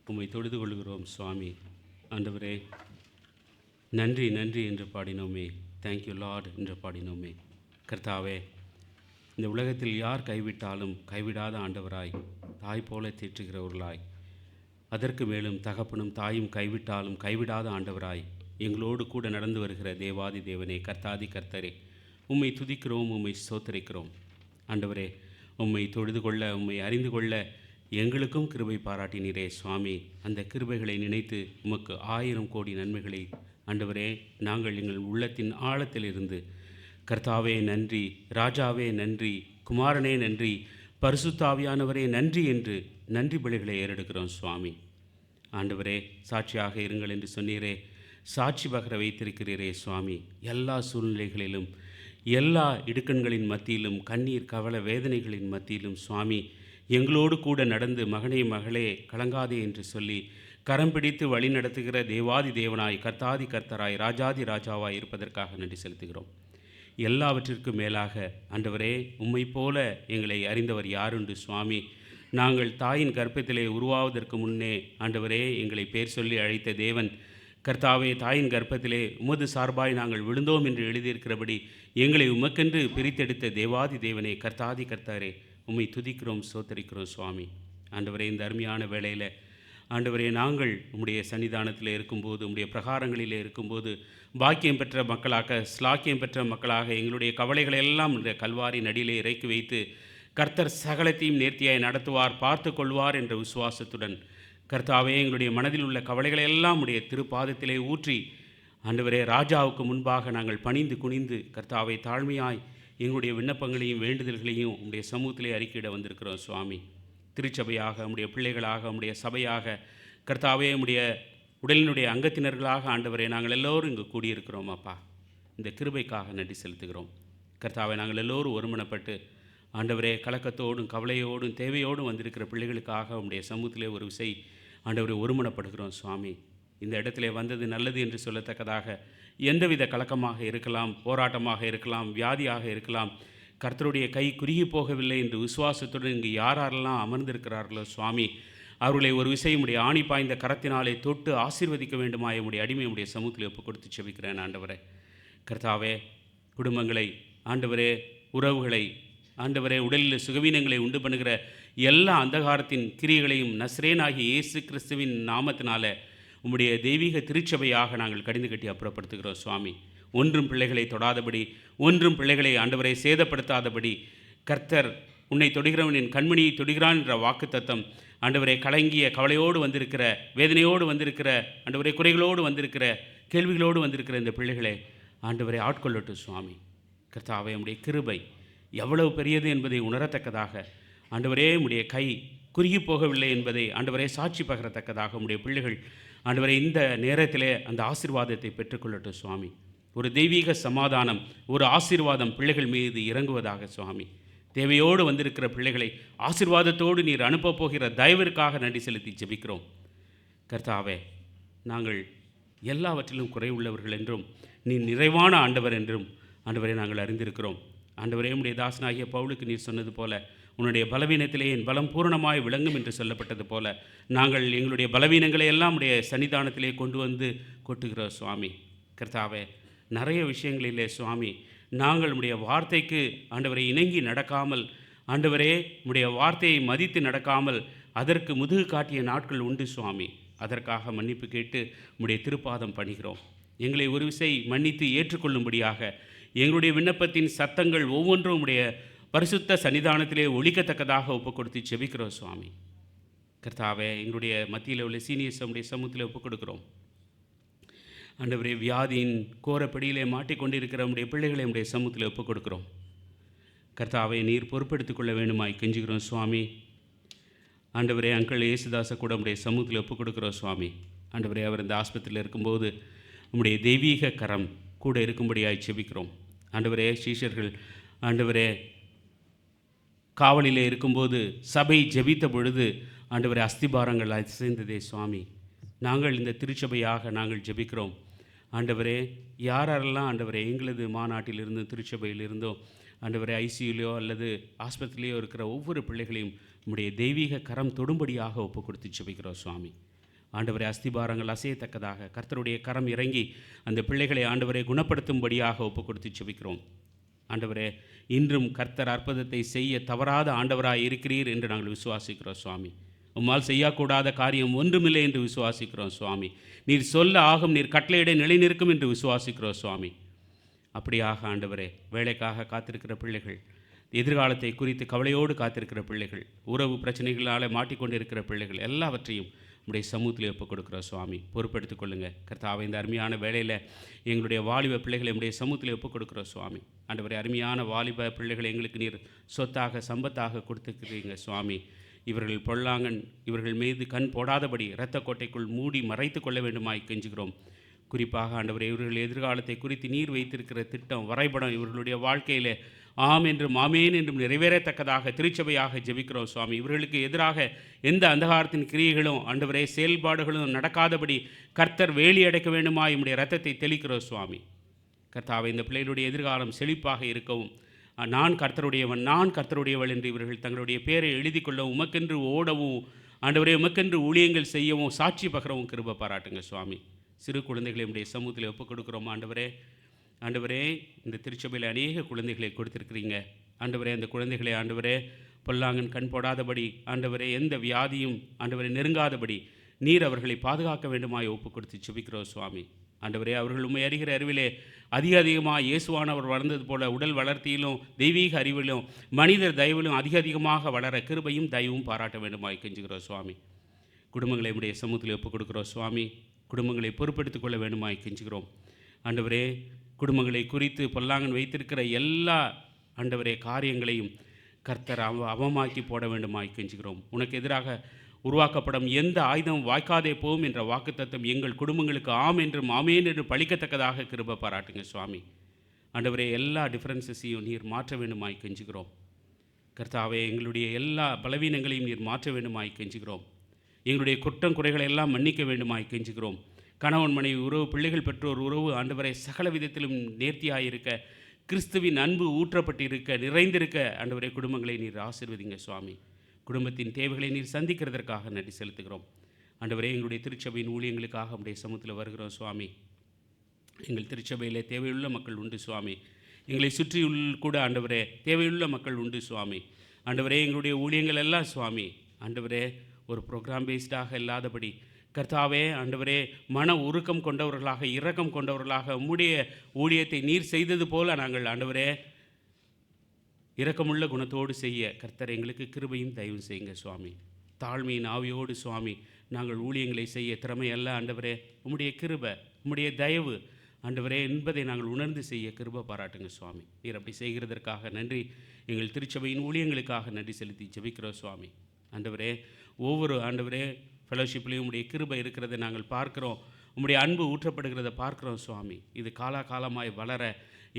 Speaker 6: உம்மை தொழுது கொள்கிறோம் சுவாமி. ஆண்டவரே, நன்றி நன்றி என்று பாடினோமே, தேங்க்யூ லார்ட் என்று பாடினோமே. கர்த்தாவே, இந்த உலகத்தில் யார் கைவிட்டாலும் கைவிடாத ஆண்டவராய், தாய் போல தேற்றுகிறவர்களாய், அதற்கு மேலும் தகப்பனும் தாயும் கைவிட்டாலும் கைவிடாத ஆண்டவராய் எங்களோடு கூட நடந்து வருகிற தேவாதி தேவனே, கர்த்தாதி கர்த்தரே, உம்மை துதிக்கிறோம், உம்மை ஸ்தோத்திரிக்கிறோம். ஆண்டவரே, உம்மை தொழுது கொள்ள, உம்மை அறிந்து கொள்ள எங்களுக்கும் கிருபை பாராட்டினீரே சுவாமி. அந்த கிருபைகளை நினைத்து உமக்கு 1000 கோடி நன்மைகளை ஆண்டவரே நாங்கள் எங்கள் உள்ளத்தின் ஆழத்தில் இருந்து கர்த்தாவே நன்றி, ராஜாவே நன்றி, குமாரனே நன்றி, பரிசுத்தாவியானவரே நன்றி என்று நன்றி பலிகளை ஏறெடுக்கிறோம் சுவாமி. ஆண்டவரே, சாட்சியாக இருங்கள் என்று சொன்னீரே, சாட்சி பகர வைத்திருக்கிறீரே சுவாமி. எல்லா சூழ்நிலைகளிலும், எல்லா இடுக்கண்களின் மத்தியிலும், கண்ணீர் கவலை வேதனைகளின் மத்தியிலும் சுவாமி எங்களோடு கூட நடந்து மகனே மகளே கலங்காதே என்று சொல்லி கரம் பிடித்து வழி நடத்துகிற தேவாதி தேவனாய், கர்த்தாதி கர்த்தராய், ராஜாதி ராஜாவாய் இருப்பதற்காக நன்றி செலுத்துகிறோம். எல்லாவற்றிற்கும் மேலாக ஆண்டவரே, உம்மை போல எங்களை அறிந்தவர் யாருண்டு சுவாமி. நாங்கள் தாயின் கர்ப்பத்திலே உருவாவதற்கு முன்னே ஆண்டவரே எங்களை பேர் சொல்லி அழைத்த தேவன், கர்த்தாவே, தாயின் கர்ப்பத்திலே உமது சார்பாய் நாங்கள் விழுந்தோம் என்று எழுதியிருக்கிறபடி எங்களை உமக்கென்று பிரித்தெடுத்த தேவாதி தேவனே, கர்த்தாதி கர்த்தாரே, உம்மை துதிக்கிறோம், சோத்தரிக்கிறோம் சுவாமி. ஆண்டவரே, இந்த அருமையான வேளையில் ஆண்டவரே, நாங்கள் உம்முடைய சன்னிதானத்தில் இருக்கும்போது, உம்முடைய பிரகாரங்களிலே இருக்கும்போது பாக்கியம் பெற்ற மக்களாக, ஸ்லாக்கியம் பெற்ற மக்களாக எங்களுடைய கவலைகளை எல்லாம் இந்த கல்வாரி நடியிலே இறக்கி வைத்து கர்த்தர் சகலத்தையும் நேர்த்தியாய் நடத்துவார், பார்த்து கொள்வார் என்ற விசுவாசத்துடன் கர்த்தாவே, எங்களுடைய மனதில் உள்ள கவலைகளை எல்லாம் உடைய திருப்பாதத்திலே ஊற்றி ஆண்டவரே, ராஜாவுக்கு முன்பாக நாங்கள் பணிந்து குனிந்து கர்த்தாவை தாழ்மையாய் எங்களுடைய விண்ணப்பங்களையும் வேண்டுதல்களையும் உடைய சமூகத்திலே அறிக்கையிட வந்திருக்கிறோம் சுவாமி. திருச்சபையாக, உம்முடைய பிள்ளைகளாக, உம்முடைய சபையாக, கர்த்தாவே, உம்முடைய உடலினுடைய அங்கத்தினர்களாக ஆண்டவரே நாங்கள் எல்லோரும் இங்கு கூடியிருக்கிறோம் அப்பா. இந்த கிருபைக்காக நன்றி செலுத்துகிறோம். கர்த்தாவை, நாங்கள் எல்லோரும் ஒருமனப்பட்டு ஆண்டவரே கலக்கத்தோடும் கவலையோடும் தேவையோடும் வந்திருக்கிற பிள்ளைகளுக்காக உம்முடைய சமூகத்திலே ஒரு விசை ஆண்டவரே ஒருமனப்படுகிறோம் சுவாமி. இந்த இடத்திலே வந்தது நல்லது என்று சொல்லத்தக்கதாக எந்தவித கலக்கமாக இருக்கலாம், போராட்டமாக இருக்கலாம், வியாதியாக இருக்கலாம், கர்த்தருடைய கை குறுகி போகவில்லை என்று விசுவாசத்துடன் இங்கு யாரெல்லாம் அமர்ந்திருக்கிறார்களோ சுவாமி, அவர்களை ஒரு விஷயம் உடைய ஆணி பாய்ந்த கரத்தினாலே தொட்டு ஆசீர்வதிக்க வேண்டுமாய் உடைய அடிமை உடைய சமூகத்தில் ஒப்பு கொடுத்து செபிக்கிறேன் ஆண்டவரே. கர்த்தாவே, குடும்பங்களை ஆண்டவரே, உறவுகளை ஆண்டவரே, உடலில் சுகவீனங்களை உண்டு பண்ணுகிற எல்லா அந்தகாரத்தின் கிரியைகளையும் நஸ்ரேனாகிய இயேசு கிறிஸ்துவின் நாமத்தினால உம்முடைய தெய்வீக திருச்சபையாக நாங்கள் கடிந்து கட்டி அப்புறப்படுத்துகிறோம் சுவாமி. ஒன்றும் பிள்ளைகளை தொடாதபடி, ஒன்றும் பிள்ளைகளை ஆண்டவரை சேதப்படுத்தாதபடி, கர்த்தர் உன்னை தொடுகிறவனின் கண்மணியை தொடுகிறான் என்ற வாக்கு தத்தம் ஆண்டவரை கலங்கிய கவலையோடு வந்திருக்கிற, வேதனையோடு வந்திருக்கிற, ஆண்டவரை குறைகளோடு வந்திருக்கிற, கேள்விகளோடு வந்திருக்கிற இந்த பிள்ளைகளை ஆண்டவரை ஆட்கொள்ளட்டும் சுவாமி. கர்த்தாவே, உம்முடைய கிருபை எவ்வளவு பெரியது என்பதை உணரத்தக்கதாக ஆண்டவரே, உம்முடைய கை குறுகி போகவில்லை என்பதை ஆண்டவரே சாட்சி பகரத்தக்கதாக உம்முடைய பிள்ளைகள் ஆண்டவரே இந்த நேரத்திலே அந்த ஆசீர்வாதத்தை பெற்றுக்கொள்ளட்டும் சுவாமி. ஒரு தெய்வீக சமாதானம், ஒரு ஆசீர்வாதம் பிள்ளைகள் மீது இறங்குவதாக சுவாமி. தேவையோடு வந்திருக்கிற பிள்ளைகளை ஆசீர்வாதத்தோடு நீர் அனுப்பப் போகிற தயவிற்காக நன்றி செலுத்தி ஜெபிக்கிறோம். கர்த்தாவே, நாங்கள் எல்லாவற்றிலும் குறைவுள்ளவர்கள் என்றும் நீ நிறைவான ஆண்டவர் என்றும் ஆண்டவரை நாங்கள் அறிந்திருக்கிறோம். ஆண்டவரே, உம்முடைய தாசனாகிய பவுலுக்கு நீர் சொன்னது போல உன்னுடைய பலவீனத்திலே என் பலம் பூரணமாய் விளங்கும் என்று சொல்லப்பட்டது போல நாங்கள் எங்களுடைய பலவீனங்களை எல்லாம் உடைய சன்னிதானத்திலே கொண்டு வந்து கொட்டுகிறோம் சுவாமி. கர்த்தாவே, நிறைய விஷயங்களிலே சுவாமி நாங்கள் உடைய வார்த்தைக்கு ஆண்டவரை இணங்கி நடக்காமல், ஆண்டவரே உடைய வார்த்தையை மதித்து நடக்காமல் அதற்கு முதுகு காட்டிய நாட்கள் உண்டு சுவாமி. அதற்காக மன்னிப்பு கேட்டு உடைய திருப்பாதம் பணிகிறோம். எங்களை ஒரு விசை மன்னித்து ஏற்றுக்கொள்ளும்படியாக எங்களுடைய விண்ணப்பத்தின் சத்தங்கள் ஒவ்வொன்றும் உடைய பரிசுத்த சன்னிதானத்திலே ஒழிக்கத்தக்கதாக ஒப்புக் கொடுத்து செபிக்கிறோம் சுவாமி. கர்த்தாவே, எங்களுடைய மத்தியில் உள்ள சீனியர்ஸ் உடைய சமூகத்தில் ஒப்புக் கொடுக்கிறோம். ஆண்டவரே, வியாதியின் கோரப்படியிலே மாட்டிக்கொண்டிருக்கிற உடைய பிள்ளைகளை உடைய சமூகத்தில் ஒப்புக் கொடுக்கிறோம். கர்த்தாவை, நீர் பொறுப்பெடுத்துக் கொள்ள வேண்டுமாய் கெஞ்சுகிறோம் சுவாமி. ஆண்டவரே, அங்கிள் இயேசுதாசை கூட உடைய சமூகத்தில் ஒப்புக் கொடுக்கிறோம் சுவாமி. ஆண்டவரே, அவர் இந்த ஆஸ்பத்திரியில் இருக்கும்போது உம்முடைய தெய்வீக கரம் கூட இருக்கும்படியாய் செபிக்கிறோம். ஆண்டவரே, சீஷர்கள் ஆண்டவரே காவலிலே இருக்கும்போது சபை ஜெபித்த பொழுது ஆண்டவரே அஸ்திபாரங்கள் அசைந்ததே சுவாமி. நாங்கள் இந்த திருச்சபையாக நாங்கள் ஜெபிக்கிறோம். ஆண்டவரே, யாரெல்லாம் ஆண்டவரே எங்களது மாநாட்டிலிருந்து திருச்சபையில் இருந்தோம் ஆண்டவரே ஐசியூலையோ அல்லது ஆஸ்பத்திரியிலையோ இருக்கிற ஒவ்வொரு பிள்ளைகளையும் உம்முடைய தெய்வீக கரம் தொடும்படியாக ஒப்பு கொடுத்து ஜெபிக்கிறோம் சுவாமி. ஆண்டவரே அஸ்திபாரங்கள் அசையத்தக்கதாக கர்த்தருடைய கரம் இறங்கி அந்த பிள்ளைகளை ஆண்டவரை குணப்படுத்தும்படியாக ஒப்பு கொடுத்து ஜெபிக்கிறோம். ஆண்டவரே இன்றும் கர்த்தர் அற்புதத்தை செய்ய தவறாத ஆண்டவராய் இருக்கிறீர் என்று நாங்கள் விசுவாசிக்கிறோம் சுவாமி. உம்மால் செய்யக்கூடாத காரியம் ஒன்றுமில்லை என்று விசுவாசிக்கிறோம் சுவாமி. நீர் சொல்ல ஆகும், நீர் கட்டளையிட நிலை நிற்கும் என்று விசுவாசிக்கிறோம் சுவாமி. அப்படியாக ஆண்டவரே வேலைக்காக காத்திருக்கிற பிள்ளைகள், எதிர்காலத்தை குறித்து கவலையோடு காத்திருக்கிற பிள்ளைகள், உறவு பிரச்சனைகளால் மாட்டிக்கொண்டிருக்கிற பிள்ளைகள் எல்லாவற்றையும் உடைய சமூகத்தில் ஒப்புக் கொடுக்குறோம் சுவாமி. பொறுப்பெடுத்துக் கொள்ளுங்கள் கர்த்தாவே. இந்த அருமையான வேளையில் எங்களுடைய வாலிப பிள்ளைகளை உடைய சமூகத்தில் ஒப்புக் கொடுக்குறோம் சுவாமி. ஆண்டவரே அருமையான வாலிப பிள்ளைகளை எங்களுக்கு நீர் சொத்தாக சம்பத்தாக கொடுத்துக்கிறீங்க சுவாமி. இவர்கள் பொல்லாங்கன் இவர்கள் மீது கண் போடாதபடி இரத்த கோட்டைக்குள் மூடி மறைத்து கொள்ள வேண்டுமாய் கெஞ்சுகிறோம். குறிப்பாக ஆண்டவரே இவர்கள் எதிர்காலத்தை குறித்து நீர் வைத்திருக்கிற திட்டம் வரைபடம் இவர்களுடைய வாழ்க்கையில் ஆம் என்றும் ஆமேன் என்றும் நிறைவேறத்தக்கதாக திருச்சபையாக ஜெபிக்கிறோம் சுவாமி. இவர்களுக்கு எதிராக எந்த அந்தகாரத்தின் கிரியைகளும் ஆண்டவரே செயல்பாடுகளும் நடக்காதபடி கர்த்தர் வேலி அடைக்க வேண்டுமா நம்முடைய இரத்தத்தை தெளிக்கிறோம் சுவாமி. கர்த்தாவை இந்த பிள்ளைகளுடைய எதிர்காலம் செழிப்பாக இருக்கவும், நான் கர்த்தருடையவன் நான் கர்த்தருடையவள் என்று இவர்கள் தங்களுடைய பேரை எழுதி கொள்ளவும், உமக்கென்று ஓடவும் ஆண்டவரே உமக்கென்று ஊழியங்கள் செய்யவும் சாட்சி பகரவும் கிருபை பாராட்டுங்க சுவாமி. சிறு குழந்தைகளை நம்முடைய சமூகத்தில் ஒப்புக் கொடுக்குறோம் ஆண்டவரே. ஆண்டவரே இந்த திருச்சபையில் அநேக குழந்தைகளை கொடுத்திருக்கிறீங்க ஆண்டவரே. அந்த குழந்தைகளை ஆண்டவரே பொல்லாங்கன் கண் போடாதபடி ஆண்டவரே எந்த வியாதியும் ஆண்டவரை நெருங்காதபடி நீர் அவர்களை பாதுகாக்க வேண்டுமாய் ஒப்புக் கொடுத்து ஜெபிக்கிறோம் சுவாமி. ஆண்டவரே அவர்கள் உண்மை அறிகிற அறிவிலே அதிகமாக இயேசுவானவர் வளர்ந்தது போல உடல் வளர்த்தியிலும் தெய்வீக அறிவிலும் மனிதர் தயவிலும் அதிகமாக வளர கிருபையும் தயவும் பாராட்ட வேண்டுமாய் கெஞ்சுகிறோம் சுவாமி. குடும்பங்களை உடைய சமூகத்தில் ஒப்புக் கொடுக்குறோம் சுவாமி. குடும்பங்களை பொறுப்பெடுத்துக் கொள்ள வேண்டுமாய் கெஞ்சுகிறோம் ஆண்டவரே. குடும்பங்களை குறித்து பொல்லாங்கன் வைத்திருக்கிற எல்லா ஆண்டவரே காரியங்களையும் கர்த்தர் அவமாக்கி போட வேண்டுமாய் கெஞ்சுகிறோம். உனக்கு எதிராக உருவாக்கப்படும் எந்த ஆயுதம் வாய்க்காதே போகும் என்ற வாக்குத்தத்தம் எங்கள் குடும்பங்களுக்கு ஆம் என்றும் ஆமேன் என்று பழிக்கத்தக்கதாக கிருபை பாராட்டுங்க சுவாமி. ஆண்டவரே எல்லா டிஃப்ரென்சஸையும் நீர் மாற்ற வேண்டுமாய் கெஞ்சுகிறோம் கர்த்தாவே. எங்களுடைய எல்லா பலவீனங்களையும் நீர் மாற்ற வேண்டுமாய் கெஞ்சுகிறோம். எங்களுடைய குற்றம் குறைகளை எல்லாம் மன்னிக்க வேண்டுமாய் கெஞ்சுகிறோம். கணவன் மனைவி உறவு, பிள்ளைகள் பெற்றோர் உறவு ஆண்டவரை சகல விதத்திலும் நேர்த்தியாயிருக்க, கிறிஸ்துவின் அன்பு ஊற்றப்பட்டிருக்க, நிறைந்திருக்க ஆண்டவரே குடும்பங்களை நீர் ஆசீர்வதிங்க சுவாமி. குடும்பத்தின் தேவைகளை நீர் சந்திக்கிறதற்காக நன்றி செலுத்துகிறோம் ஆண்டவரே. எங்களுடைய திருச்சபையின் ஊழியங்களுக்காக உடைய சமூகத்தில் வருகிறோம் சுவாமி. எங்கள் திருச்சபையிலே தேவையுள்ள மக்கள் உண்டு சுவாமி. எங்களை சுற்றியுள்ள கூட ஆண்டவரே தேவையுள்ள மக்கள் உண்டு சுவாமி. ஆண்டவரே எங்களுடைய ஊழியங்கள் எல்லாம் சுவாமி ஆண்டவரே ஒரு ப்ரோக்ராம் பேஸ்டாக இல்லாதபடி கர்த்தாவே ஆண்டவரே மன உருக்கம் கொண்டவர்களாக இரக்கம் கொண்டவர்களாக உம்முடைய ஊழியத்தை நீர் செய்தது போல நாங்கள் ஆண்டவரே இரக்கமுள்ள குணத்தோடு செய்ய கர்த்தர் எங்களுக்கு கிருபையும் தயவும் செய்யுங்க சுவாமி. தாழ்மையின் ஆவியோடு சுவாமி நாங்கள் ஊழியங்களை செய்ய திறமையல்ல ஆண்டவரே, உம்முடைய கிருபை உம்முடைய தயவு ஆண்டவரே என்பதை நாங்கள் உணர்ந்து செய்ய கிருபை பாராட்டுங்க சுவாமி. நீர் அப்படி செய்கிறதற்காக நன்றி. எங்கள் திருச்சபையின் ஊழியங்களுக்காக நன்றி செலுத்தி ஜெபிக்கிறோம் சுவாமி. ஆண்டவரே ஒவ்வொரு ஆண்டவரே ஃபெலோஷிப்லேயும் உம்முடைய கிருபை இருக்கிறதை நாங்கள் பார்க்குறோம். உம்முடைய அன்பு ஊற்றப்படுகிறத பார்க்குறோம் சுவாமி. இது காலகாலமாய் வளர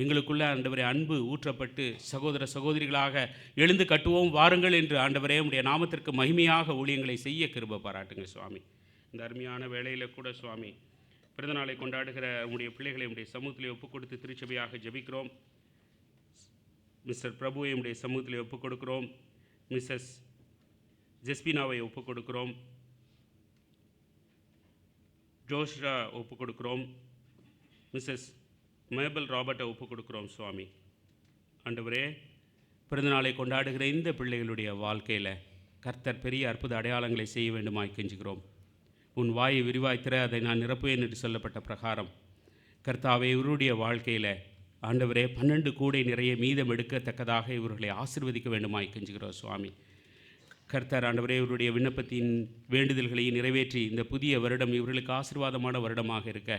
Speaker 6: எங்களுக்குள்ள ஆண்டவரே அன்பு ஊற்றப்பட்டு சகோதர சகோதரிகளாக எழுந்து கட்டுவோம் வாருங்கள் என்று ஆண்டவரே உம்முடைய நாமத்திற்கு மகிமையாக ஊழியங்களை செய்ய கிருபை பாராட்டுங்க சுவாமி. இந்த அருமையான வேளையில் கூட சுவாமி பிறந்தநாளை கொண்டாடுகிற உம்முடைய பிள்ளைகளை உம்முடைய சமூகத்திலே ஒப்புக் கொடுத்து திருச்சபையாக ஜெபிக்கிறோம். மிஸ்டர் பிரபுவை உம்முடைய சமூகத்திலே ஒப்புக் கொடுக்கிறோம். மிஸ்ஸஸ் ஜெஸ்பினாவை ஒப்புக் கொடுக்கிறோம். ஜோஷ்ரா ஒப்புக் கொடுக்கிறோம். மிஸ்ஸஸ் மேபல் ராபர்ட்டை ஒப்புக் கொடுக்கிறோம் சுவாமி. ஆண்டவரே பிறந்தநாளை கொண்டாடுகிற இந்த பிள்ளைகளுடைய வாழ்க்கையில் கர்த்தர் பெரிய அற்புத அடையாளங்களை செய்ய வேண்டுமாய் கெஞ்சுகிறோம். உன் வாயை விரிவாய்த்திர அதை நான் நிரப்புவேன் என்று சொல்லப்பட்ட பிரகாரம் கர்த்தாவே இவருடைய வாழ்க்கையில் ஆண்டவரே 12 கூடை நிறைய மீதம் எடுக்கத்தக்கதாக இவர்களை ஆசீர்வதிக்க வேண்டுமாய் கெஞ்சுகிறோம் சுவாமி. கர்த்தர் ஆண்டவரே இவருடைய விண்ணப்பத்தின் வேண்டுதல்களை நிறைவேற்றி இந்த புதிய வருடம் இவர்களுக்கு ஆசீர்வாதமான வருடமாக இருக்க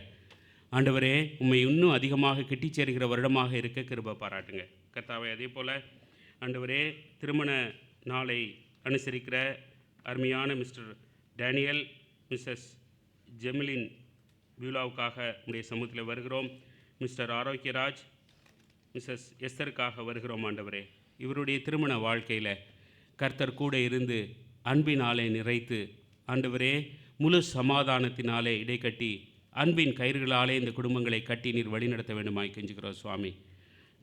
Speaker 6: ஆண்டவரே உம்மை இன்னும் அதிகமாக கெட்டிச் சேர்கிற வருடமாக இருக்க கிருபை பாராட்டுங்க கர்த்தாவே. அதே போல் ஆண்டவரே திருமண நாளை அனுசரிக்கிற அருமையான மிஸ்டர் டேனியல், மிஸ்ஸஸ் ஜெமிலின் பியூலாவுக்காக உடைய சமூகத்தில் வருகிறோம். மிஸ்டர் ஆரோக்கியராஜ், மிஸ்ஸஸ் எஸ்தருக்காக வருகிறோம். ஆண்டவரே இவருடைய திருமண வாழ்க்கையில் கர்த்தர் கூட இருந்து அன்பினாலே நிறைத்து ஆண்டவரே முழு சமாதானத்தினாலே இடைக்கட்டி அன்பின் கயிறுகளாலே இந்த குடும்பங்களை கட்டி நீர் வழிநடத்த வேண்டுமாய் கெஞ்சுகிறோம் சுவாமி.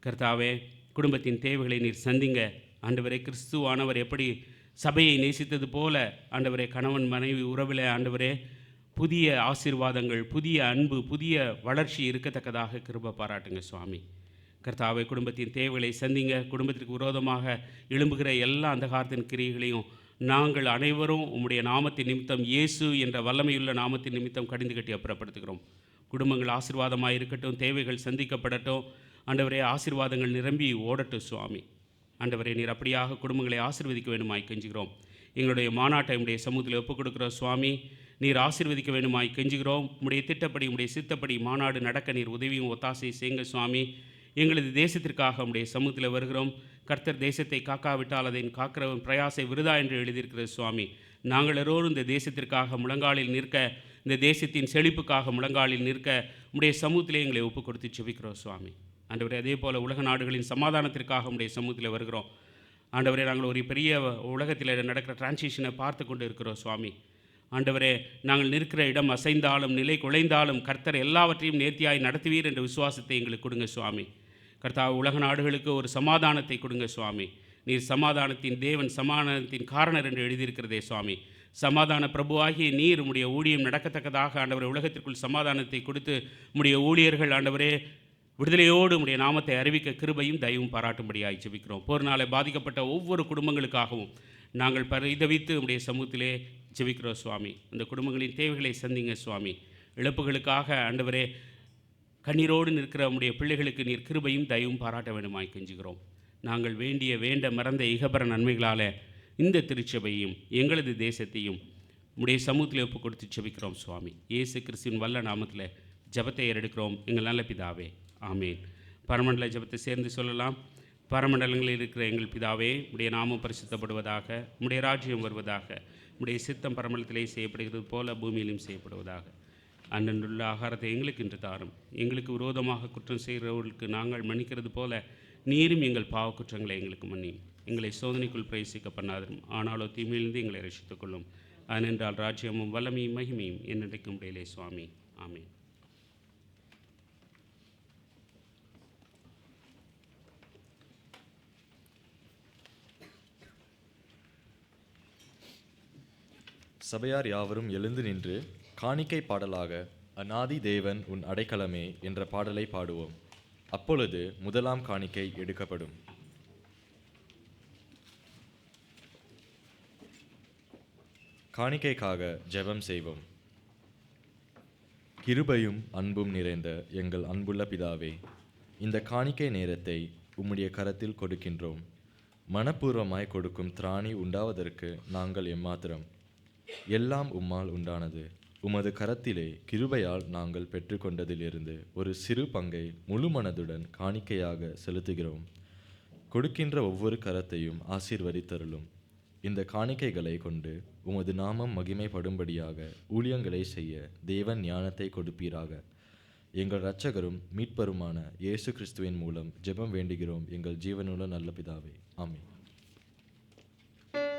Speaker 6: கர்த்தாவே குடும்பத்தின் தேவைகளை நீர் சந்திங்க ஆண்டவரே. கிறிஸ்துவானவர் எப்படி சபையை நேசித்தது போல ஆண்டவரே, கணவன் மனைவி உறவில் ஆண்டவரே புதிய ஆசீர்வாதங்கள், புதிய அன்பு, புதிய வளர்ச்சி இருக்கத்தக்கதாக கிருபை பாராட்டுங்க சுவாமி. கர்த்தாவே, குடும்பத்தின் தேவைகளை சந்திங்க. குடும்பத்திற்கு விரோதமாக எழும்புகிற எல்லா அந்தகாரத்தின் கிரியைகளையும் நாங்கள் அனைவரும் உம்முடைய நாமத்தின் நிமித்தம், இயேசு என்ற வல்லமையுள்ள நாமத்தின் நிமித்தம் கடிந்து கட்டி அப்புறப்படுத்துகிறோம். குடும்பங்கள் ஆசீர்வாதமாக இருக்கட்டும், தேவைகள் சந்திக்கப்படட்டும் ஆண்டவரே. ஆசீர்வாதங்கள் நிரம்பி ஓடட்டும் சுவாமி. ஆண்டவரே, நீர் அப்படியாக குடும்பங்களை ஆசீர்வதிக்க வேண்டுமாய் கெஞ்சுகிறோம். எங்களுடைய மாநாட்டை உடைய சமூகத்தில் ஒப்புக் கொடுக்குறோம் சுவாமி. நீர் ஆசீர்வதிக்க வேண்டுமாய் கெஞ்சுகிறோம். உடைய திட்டப்படி, உடைய சித்தப்படி மாநாடு நடக்க நீர் உதவியும் ஒத்தாசை செய்யுங்க சுவாமி. எங்களது தேசத்திற்காக உடைய சமூகத்தில் வருகிறோம். கர்த்தர் தேசத்தை காக்காவிட்டால் அதை காக்கிறவன் பிரயாசை விருதா என்று எழுதியிருக்கிறது சுவாமி. நாங்கள் எல்லோரும் இந்த தேசத்திற்காக முழங்காலில் நிற்க, இந்த தேசத்தின் செழிப்புக்காக முழங்காலில் நிற்க உடைய சமூகத்திலே எங்களை ஒப்புக் கொடுத்து செபிக்கிறோம் சுவாமி. ஆண்டவரே, அதே போல் உலக நாடுகளின் சமாதானத்திற்காக உடைய சமூகத்தில் வருகிறோம். ஆண்டவரே, நாங்கள் ஒரு பெரிய உலகத்தில் நடக்கிற டிரான்சிஷனை பார்த்து கொண்டு இருக்கிறோம் சுவாமி. ஆண்டவரே, நாங்கள் நிற்கிற இடம் அசைந்தாலும் நிலை குலைந்தாலும் கர்த்தர் எல்லாவற்றையும் நேர்த்தியாய் நடத்துவீர் என்ற விசுவாசத்தை எங்களுக்கு கொடுங்க சுவாமி. கர்த்தாவே, உலக நாடுகளுக்கு ஒரு சமாதானத்தை கொடுங்க சுவாமி. நீர் சமாதானத்தின் தேவன், சமாதானத்தின் காரணர் என்று எழுதியிருக்கிறதே சுவாமி. சமாதான பிரபுவாகிய நீர் உம்முடைய ஊழியம் நடக்கத்தக்கதாக ஆண்டவரே உலகத்திற்குள் சமாதானத்தை கொடுத்து உம்முடைய ஊழியர்கள் ஆண்டவரே விடுதலையோடு உம்முடைய நாமத்தை அறிவிக்க கிருபையும் தயவும் பாராட்டும்படியாய் ஜெபிக்கிறோம். போர்னாலே பாதிக்கப்பட்ட ஒவ்வொரு குடும்பங்களுக்காகவும் நாங்கள் பரிதவித்து உம்முடைய சமூகத்திலே ஜெபிக்கிறோம் சுவாமி. அந்த குடும்பங்களின் தேவைகளை சந்திங்க சுவாமி. இழப்புகளுக்காக ஆண்டவரே கண்ணீரோடு நிற்கிற உம்முடைய பிள்ளைகளுக்கு நீர் கிருபையும் தயவும் பாராட்ட வேண்டுமாய் கெஞ்சுகிறோம். நாங்கள் வேண்ட மறந்த இகபர நன்மைகளால் இந்த திருச்சபையும் எங்களது தேசத்தையும் உம்முடைய சமூகத்தில் ஒப்புக் கொடுத்து ஜெபிக்கிறோம் சுவாமி. இயேசு கிறிஸ்துவின் வல்ல நாமத்தில் ஜெபத்தை ஏறெடுக்கிறோம் எங்கள் நல்ல பிதாவே, ஆமேன். பரமண்டல ஜெபத்தை சேர்ந்து சொல்லலாம். பரமண்டலங்களில் இருக்கிற எங்கள் பிதாவே, உடைய நாமம் பரிசுத்தப்படுவதாக, உடைய ராஜ்யம் வருவதாக, உடைய சித்தம் பரமண்டலத்திலே செய்யப்படுகிறது போல பூமியிலும் செய்யப்படுவதாக. அன்றன்றுள்ள ஆகாரத்தை எங்களுக்கு இன்று தாரும். எங்களுக்கு விரோதமாக குற்றம் செய்கிறவர்களுக்கு நாங்கள் மன்னிக்கிறது போல நீரும் எங்கள் பாவ குற்றங்களை எங்களுக்கு மன்னியும். எங்களை சோதனைக்குள் பிரவேசிக்க பண்ணாதரும், ஆனாலோ தீமையிலிருந்து எங்களை ரட்சித்துக் கொள்ளும். அதனென்றால் ராஜ்யமும் வல்லமையும் மகிமையும் என்னென்றைக்கும் உடையிலே சுவாமி, ஆமேன்.
Speaker 1: சபையார் யாவரும் எழுந்து நின்று காணிக்கை பாடலாக அநாதி தேவன் உன் அடைக்கலமே என்ற பாடலை பாடுவோம். அப்பொழுது முதலாம் காணிக்கை எடுக்கப்படும். காணிக்கைக்காக ஜெபம் செய்வோம். கிருபையும் அன்பும் நிறைந்த எங்கள் அன்புள்ள பிதாவே, இந்த காணிக்கை நேரத்தை உம்முடைய கரத்தில் கொடுக்கின்றோம். மனப்பூர்வமாய் கொடுக்கும் திராணி உண்டாவதற்கு நாங்கள் எம்மாத்திரம். எல்லாம் உம்மால் உண்டானது. உமது கரத்திலே கிருபையால் நாங்கள் பெற்றுக்கொண்டதிலிருந்து ஒரு சிறு பங்கை முழு மனதுடன் காணிக்கையாக செலுத்துகிறோம். கொடுக்கின்ற ஒவ்வொரு கரத்தையும் ஆசீர்வதித்தருளும். இந்த காணிக்கைகளை கொண்டு உமது நாமம் மகிமைப்படும்படியாக ஊழியங்களை செய்ய தேவன் ஞானத்தை கொடுப்பீராக. எங்கள் இரட்சகரும் மீட்பருமான இயேசு கிறிஸ்துவின் மூலம் ஜெபம் வேண்டுகிறோம் எங்கள் ஜீவனுள்ள நல்ல பிதாவே, ஆமென்.
Speaker 2: Amen.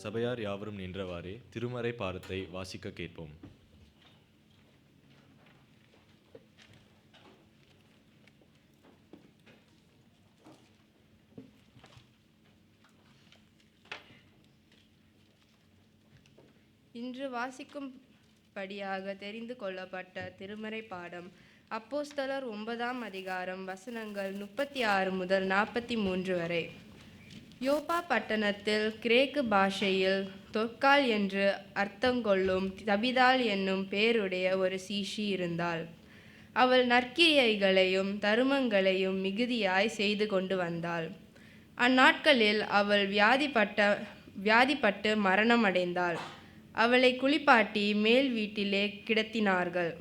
Speaker 1: சபையார் யாவரும் நின்றவாறே திருமறை பாடத்தை வாசிக்க கேட்போம்.
Speaker 7: இன்று வாசிக்கும்படியாக தெரிந்து கொள்ளப்பட்ட திருமறை பாடம் அப்போஸ்தலர் 9ஆம் அதிகாரம் வசனங்கள் 36 முதல் 43 வரை. யோப்பா பட்டணத்தில் கிரேக்கு பாஷையில் தொற்கால் என்று அர்த்தங்கொள்ளும் தபிதாள் என்னும் பேருடைய ஒரு சீஷி இருந்தாள். அவள் நற்கிரியைகளையும் தருமங்களையும் மிகுதியாய் செய்து கொண்டு வந்தாள். அந்நாட்களில் அவள் வியாதிப்பட்டு மரணமடைந்தாள். அவளை குளிப்பாட்டி மேல் வீட்டிலே கிடத்தினார்கள்.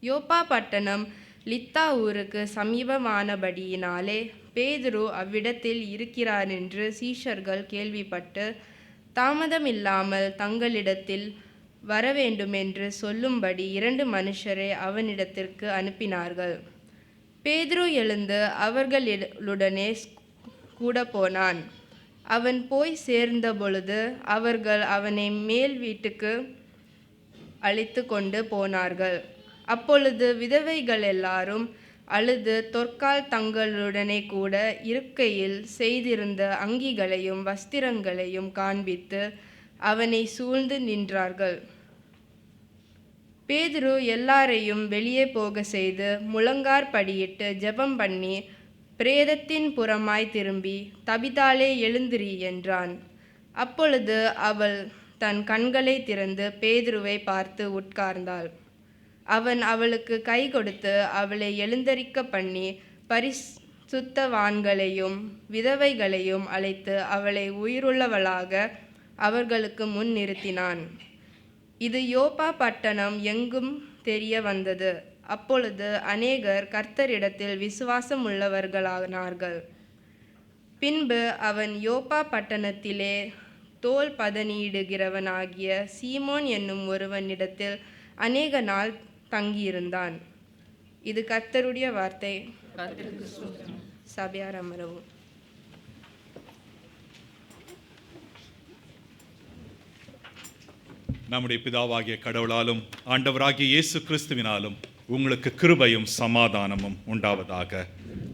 Speaker 7: யோப்பா பட்டணம் லித்தா ஊருக்கு சமீபமானபடியினாலே பேதுரு அவ்விடத்தில் இருக்கிறார் என்று சீஷர்கள் கேள்விப்பட்டு தாமதமில்லாமல் தங்களிடத்தில் வரவேண்டுமென்று சொல்லும்படி 2 மனுஷரை அவனிடத்திற்கு அனுப்பினார்கள். பேதுரு எழுந்து அவர்களுடனே கூட போனான். அவன் போய் சேர்ந்த பொழுது அவர்கள் அவனை மேல் வீட்டுக்கு அழைத்து கொண்டு போனார்கள். அப்பொழுது விதவைகள் எல்லாரும் அழுது தொற்கால் தங்களுடனே கூட இருக்கையில் செய்திருந்த அங்கிகளையும் வஸ்திரங்களையும் காண்பித்து அவனை சூழ்ந்து நின்றார்கள். பேதுரு எல்லாரையும் வெளியே போக செய்து முழங்கார்படியிட்டு ஜெபம் பண்ணி பிரேதத்தின் புறமாய் திரும்பி தபிதாளே எழுந்திரி என்றான். அப்பொழுது அவள் தன் கண்களை திறந்து பேதுருவை பார்த்து உட்கார்ந்தாள். அவன் அவளுக்கு கை கொடுத்து அவளை எழுந்தரிக்க பண்ணி பரிசுத்தவான்களையும் விதவைகளையும் அழைத்து அவளை உயிருள்ளவளாக அவர்களுக்கு முன் நிறுத்தினான். இது யோப்பா பட்டணம் எங்கும் தெரிய வந்தது. அப்பொழுது அநேகர் கர்த்தரிடத்தில் விசுவாசம் உள்ளவர்களானார்கள். பின்பு அவன் யோப்பா பட்டணத்திலே தோல் பதனியிடுகிறவனாகிய சீமோன் என்னும் ஒருவனிடத்தில் அநேக நாள் தங்கியிருந்தான். இது கர்த்தருடைய வார்த்தை. சபையார் அமரவும்.
Speaker 8: நம்முடைய பிதாவாகிய கடவுளாலும் ஆண்டவராகிய இயேசு கிறிஸ்துவினாலும் உங்களுக்கு கிருபையும் சமாதானமும் உண்டாவதாக.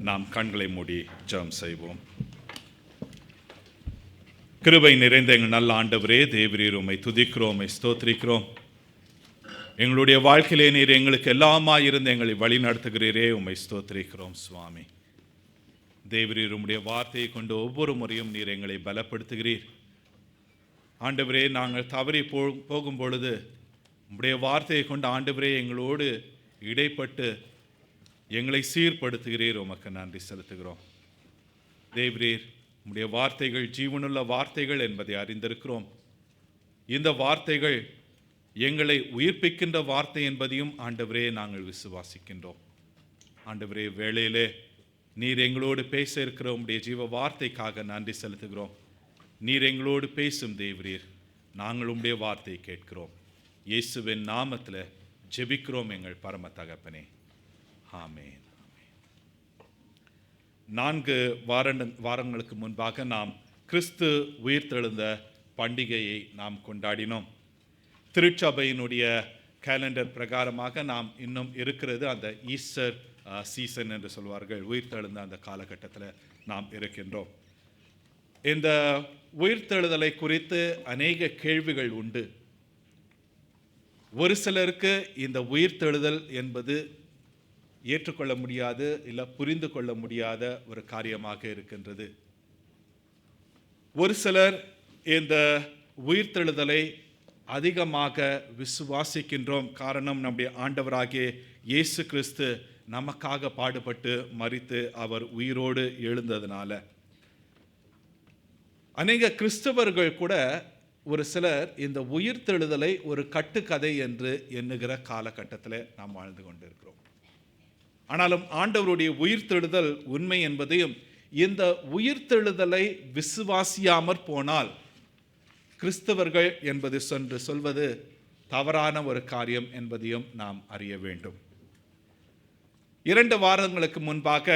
Speaker 8: நாம் கண்களை மூடி ஜெபம் செய்வோம். கிருபை நிறைந்த எங்கள் நல்ல ஆண்டவரே, தேவரீர் உம்மை துதிக்கிறோம், உம்மை ஸ்தோத்திரிக்கிறோம். எங்களுடைய வாழ்க்கையிலே நீர் எங்களுக்கு எல்லாமாய் இருந்து எங்களை வழி நடத்துகிறீரே, உம்மை ஸ்தோத்திரிக்கிறோம் சுவாமி. தேவரீர் உம்முடைய வார்த்தையை கொண்டு ஒவ்வொரு முறையும் நீர் எங்களை பலப்படுத்துகிறீர். ஆண்டவரே, நாங்கள் தவறி போகும் பொழுது உம்முடைய வார்த்தையை கொண்டு ஆண்டவரே எங்களோடு இடைப்பட்டு எங்களை சீர்படுத்துகிறீர். உமக்கு நன்றி செலுத்துகிறோம். தேவரீர் உம்முடைய வார்த்தைகள் ஜீவனுள்ள வார்த்தைகள் என்பதை அறிந்திருக்கிறோம். இந்த வார்த்தைகள் எங்களை உயிர்ப்பிக்கின்ற வார்த்தை என்பதையும் ஆண்டவரே நாங்கள் விசுவாசிக்கின்றோம். ஆண்டவரே, வேளையிலே நீர் எங்களோடு பேச இருக்கிற உம்முடைய ஜீவ வார்த்தைக்காக நன்றி செலுத்துகிறோம். நீர் எங்களோடு பேசும் தேவரீர், நாங்கள் உம்முடைய வார்த்தையை கேட்கிறோம். இயேசுவின் நாமத்தில் ஜெபிக்கிறோம் எங்கள் பரம தகப்பனே, ஆமென். 4 வாரங்களுக்கு முன்பாக நாம் கிறிஸ்து உயிர்த்தெழுந்த பண்டிகையை நாம் கொண்டாடினோம். திருச்சபையினுடைய கேலண்டர் பிரகாரமாக நாம் இன்னும் இருக்கிறது அந்த ஈஸ்டர் சீசன் என்று சொல்வார்கள். உயிர்த்தெழுந்த அந்த காலகட்டத்தில் நாம் இருக்கின்றோம். இந்த உயிர்த்தெழுதலை குறித்து அநேக கேள்விகள் உண்டு. ஒரு சிலருக்கு இந்த உயிர்த்தெழுதல் என்பது ஏற்றுக்கொள்ள முடியாது, இல்லை புரிந்து கொள்ள முடியாத ஒரு காரியமாக இருக்கின்றது. ஒரு சிலர் இந்த உயிர்த்தெழுதலை அதிகமாக விசுவாசிக்கின்றோம். காரணம், நம்முடைய ஆண்டவராகிய இயேசு கிறிஸ்து நமக்காக பாடுபட்டு மரித்து அவர் உயிரோடு எழுந்ததுனால. அநேக கிறிஸ்தவர்கள் கூட ஒரு சிலர் இந்த உயிர்த்தெழுதலை ஒரு கட்டுக்கதை என்று எண்ணுகிற காலகட்டத்தில் நாம் வாழ்ந்து கொண்டிருக்கிறோம். ஆனாலும் ஆண்டவருடைய உயிர்த்தெழுதல் உண்மை என்பதையும், இந்த உயிர்த்தெழுதலை விசுவாசியாமற் போனால் கிறிஸ்தவர்கள் என்பது சொல்வது தவறான ஒரு காரியம் என்பதையும் நாம் அறிய வேண்டும். 2 வாரங்களுக்கு முன்பாக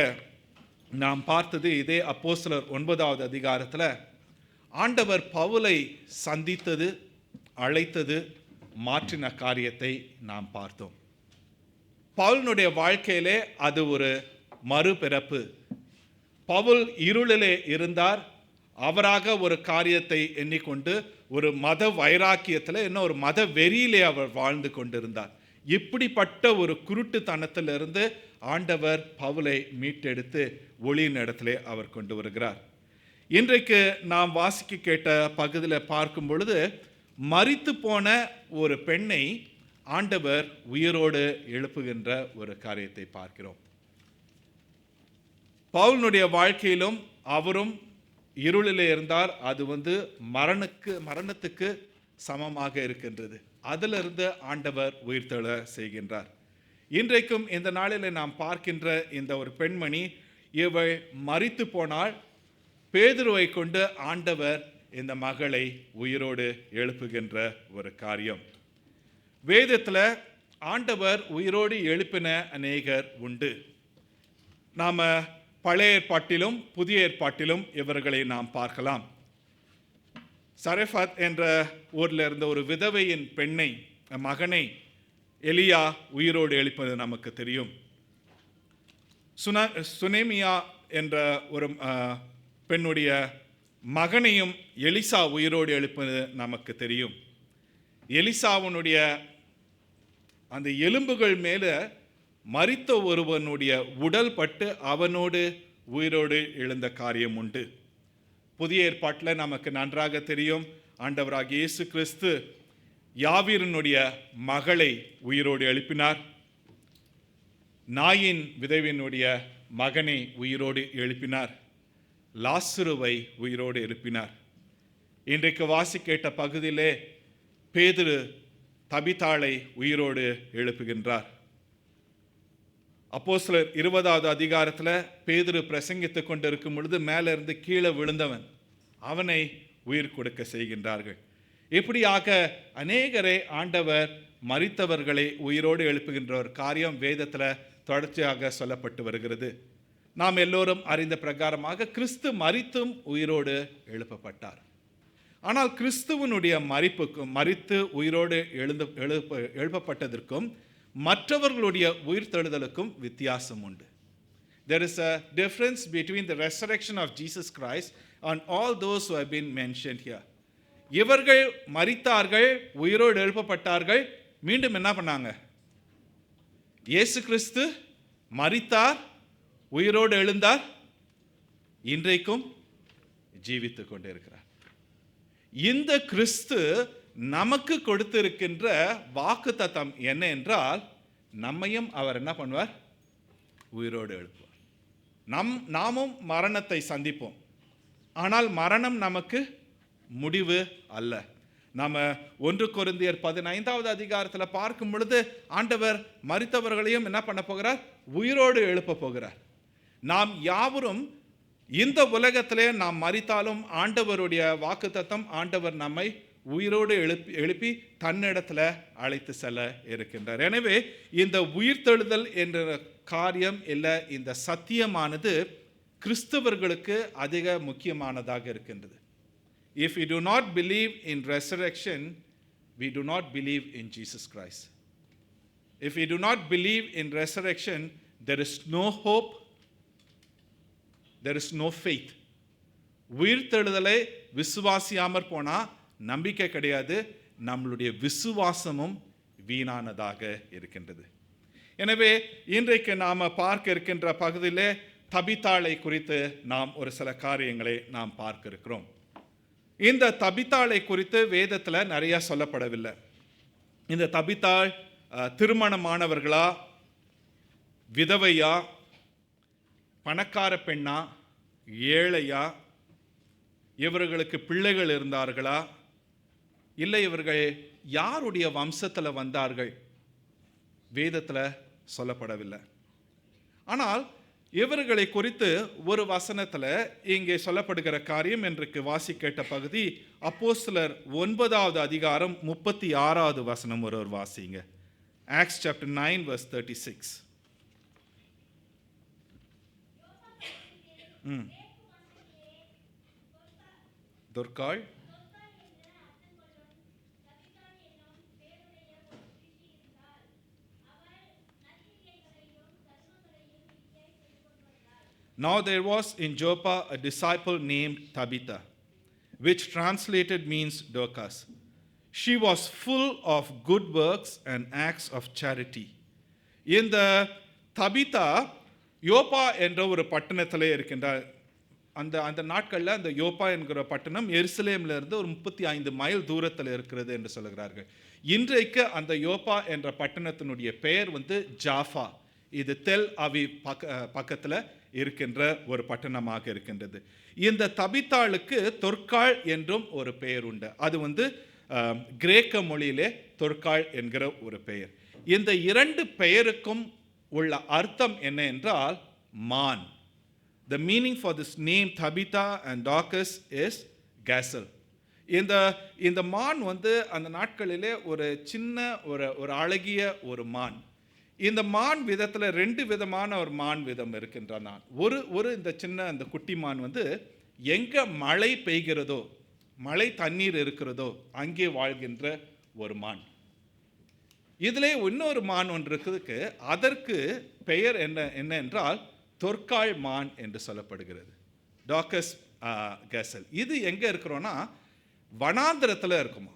Speaker 8: நாம் பார்த்தது இதே அப்போஸ்தலர் 9வது அதிகாரத்தில் ஆண்டவர் பவுலை சந்தித்தது, அழைத்தது, மாற்றின காரியத்தை நாம் பார்த்தோம். பவுலினுடைய வாழ்க்கையிலே அது ஒரு மறுபிறப்பு. பவுல் இருளிலே இருந்தார். அவராக ஒரு காரியத்தை எண்ணிக்கொண்டு ஒரு மத வைராக்கியத்தில், இன்னும் ஒரு மத வெறியிலே அவர் வாழ்ந்து கொண்டிருந்தார். இப்படிப்பட்ட ஒரு குருட்டுத்தனத்திலிருந்து ஆண்டவர் பவுலை மீட்டெடுத்து ஒளியின் இடத்திலே அவர் கொண்டு வருகிறார். இன்றைக்கு நாம் வாசிக்க கேட்ட பகுதியில் பார்க்கும் பொழுது, மரித்து போன ஒரு பெண்ணை ஆண்டவர் உயிரோடு எழுப்புகின்ற ஒரு காரியத்தை பார்க்கிறோம். பவுலினுடைய வாழ்க்கையிலும் அவரும் இருளிலே இருந்தார். அது மரணத்துக்கு சமமாக இருக்கின்றது. அதிலிருந்து ஆண்டவர் உயிர்த்தெழ செய்கின்றார். இன்றைக்கும் இந்த நாளில் நாம் பார்க்கின்ற இந்த ஒரு பெண்மணி, இவள் மரித்து போனால் பேதுருவை கொண்டு ஆண்டவர் இந்த மகளை உயிரோடு எழுப்புகின்ற ஒரு காரியம். வேதத்தில் ஆண்டவர் உயிரோடு எழுப்பின அநேகர் உண்டு. நாம் பழைய ஏற்பாட்டிலும் புதிய ஏற்பாட்டிலும் இவர்களை நாம் பார்க்கலாம். சரேஃபாத் என்ற ஊரில் இருந்த ஒரு விதவையின் மகனை எலியா உயிரோடு எழுப்பது நமக்கு தெரியும். சுனேமியா என்ற ஒரு பெண்ணுடைய மகனையும் எலிசா உயிரோடு எழுப்பது நமக்கு தெரியும். எலிசாவினுடைய அந்த எலும்புகள் மேலே மரித்த ஒருவனுடைய உடல் பட்டு அவனோடு உயிரோடு எழுந்த காரியம் உண்டு. புதிய ஏற்பாட்டில் நமக்கு நன்றாக தெரியும், ஆண்டவராகிய இயேசு கிறிஸ்து யாவீரனுடைய மகளை உயிரோடு எழுப்பினார். நாயின் விதவினுடைய மகனை உயிரோடு எழுப்பினார். லாசருவை உயிரோடு எழுப்பினார். இன்றைக்கு வாசி கேட்ட பகுதியிலே பேதுரு தபித்தாளை உயிரோடு எழுப்புகின்றார். அப்போஸ்தலர் 20வது அதிகாரத்தில் பேதுரு பிரசங்கித்துக் கொண்டிருக்கும் பொழுது மேலே இருந்து கீழே விழுந்தவன், அவனை உயிர் கொடுக்க செய்கின்றார்கள். இப்படியாக அநேகரை ஆண்டவர் மரித்தவர்களை உயிரோடு எழுப்புகின்ற ஒரு காரியம் வேதத்தில் தொடர்ச்சியாக சொல்லப்பட்டு வருகிறது. நாம் எல்லோரும் அறிந்த பிரகாரமாக கிறிஸ்து மரித்தும் உயிரோடு எழுப்பப்பட்டார். ஆனால் கிறிஸ்துவனுடைய மரித்து உயிரோடு எழுப்பப்பட்டதற்கும் மற்றவர்களுடைய உயிர்த்தெழுதலுக்கும் வித்தியாசம் உண்டு. There is a difference between the resurrection of Jesus Christ and all those who have been mentioned here. இவர்கள் மரித்தார்கள், உயிரோடு எழுப்பப்பட்டார்கள், மீண்டும் என்ன பண்ணாங்க? இயேசு கிறிஸ்து மரித்தார், உயிரோடு எழுந்தார், இன்றைக்கும் ஜீவித்து கொண்டிருக்கிறார். இந்த கிறிஸ்து நமக்கு கொடுத்திருக்கின்ற வாக்குத்தத்தம் என்ன என்றால், நம்மையும் அவர் என்ன பண்ணுவார்? உயிரோடு எழுப்புவார். நாமும் மரணத்தை சந்திப்போம். ஆனால் மரணம் நமக்கு முடிவு அல்ல. நம்ம 1 கொரிந்தியர் 15வது அதிகாரத்தில் பார்க்கும் பொழுது ஆண்டவர் மரித்தவர்களையும் என்ன பண்ண போகிறார்? உயிரோடு எழுப்ப போகிறார். நாம் யாவரும் இந்த உலகத்திலே நாம் மரித்தாலும் ஆண்டவருடைய வாக்குத்தத்தம், ஆண்டவர் நம்மை உயிரோடு எழுப்பி தன்னிடத்தில் அழைத்து செல்ல இருக்கின்றார். எனவே இந்த உயிர்த்தெழுதல் என்ற காரியம் இல்லை, இந்த சத்தியமானது கிறிஸ்தவர்களுக்கு அதிக முக்கியமானதாக இருக்கின்றது. If we do not believe in resurrection, we do not believe in Jesus Christ. If we do not believe in resurrection, there is no hope, there is no faith. உயிர்த்தெழுதலை விசுவாசியாமற் போனால் நம்பிக்கை கிடையாது, நம்மளுடைய விசுவாசமும் வீணானதாக இருக்கின்றது. எனவே இன்றைக்கு நாம் பார்க்க இருக்கின்ற பகுதியிலே தபித்தாளை குறித்து நாம் ஒரு சில காரியங்களை நாம் பார்க்க இருக்கிறோம். இந்த தபித்தாளை குறித்து வேதத்தில் நிறைய சொல்லப்படவில்லை. இந்த தபித்தாள் திருமணமானவர்களா, விதவையா, பணக்கார பெண்ணா, ஏழையா, இவர்களுக்கு பிள்ளைகள் இருந்தார்களா, இல்லை இவர்கள் யாருடைய வம்சத்தில் வந்தார்கள், வேதத்தில் சொல்லப்படவில்லை. ஆனால் இவர்களை குறித்து ஒரு வசனத்தில் இங்கே சொல்லப்படுகிற காரியம் இன்றைக்கு வாசி கேட்ட பகுதி அப்போஸ்தலர் 9வது அதிகாரம் 36வது வசனம் ஒரு வாசிங்க. Acts chapter 9 verse 36. துர்காள். Now there was in Joppa a disciple named Tabitha, which translated means Dorcas. She was full of good works and acts of charity. இந்த தபிதா யோப்பா என்ற ஒரு பட்டணத்திலே இருக்கின்றார். அந்த நாட்களில் அந்த யோப்பா என்கிற பட்டணம் எருசலேமில் இருந்து ஒரு 35 மைல் தூரத்தில் இருக்கிறது என்று சொல்கிறார்கள். இன்றைக்கு அந்த யோப்பா என்ற பட்டணத்தினுடைய பெயர் ஜாஃபா. இது தெல் அவி பக்கத்தில் இருக்கின்ற ஒரு பட்டணமாக இருக்கின்றது. இந்த தபித்தாளுக்கு தொற்காள் என்றும் ஒரு பெயர் உண்டு. அது கிரேக்க மொழியிலே தொற்காள் என்கிற ஒரு பெயர். இந்த 2 பெயருக்கும் உள்ள அர்த்தம் என்ன என்றால் மான். The meaning for this name Tabitha and Dorcas is gazelle. இந்த மான் அந்த நாட்களிலே ஒரு சின்ன ஒரு அழகிய ஒரு மான். இந்த மான் விதத்தில் 2 விதமான ஒரு மான் விதம் இருக்கின்றன. ஒரு இந்த சின்ன அந்த குட்டி மான் எங்கே மழை பெய்கிறதோ, மழை தண்ணீர் இருக்கிறதோ அங்கே வாழ்கின்ற ஒரு மான். இதிலே இன்னொரு மான் ஒன்று இருக்குதுக்கு, அதற்கு பெயர் என்ன என்றால் தொற்காள் மான் என்று சொல்லப்படுகிறது. டாக்கஸ் கேசல். இது எங்கே இருக்கிறோன்னா வனாந்திரத்தில் இருக்குமா.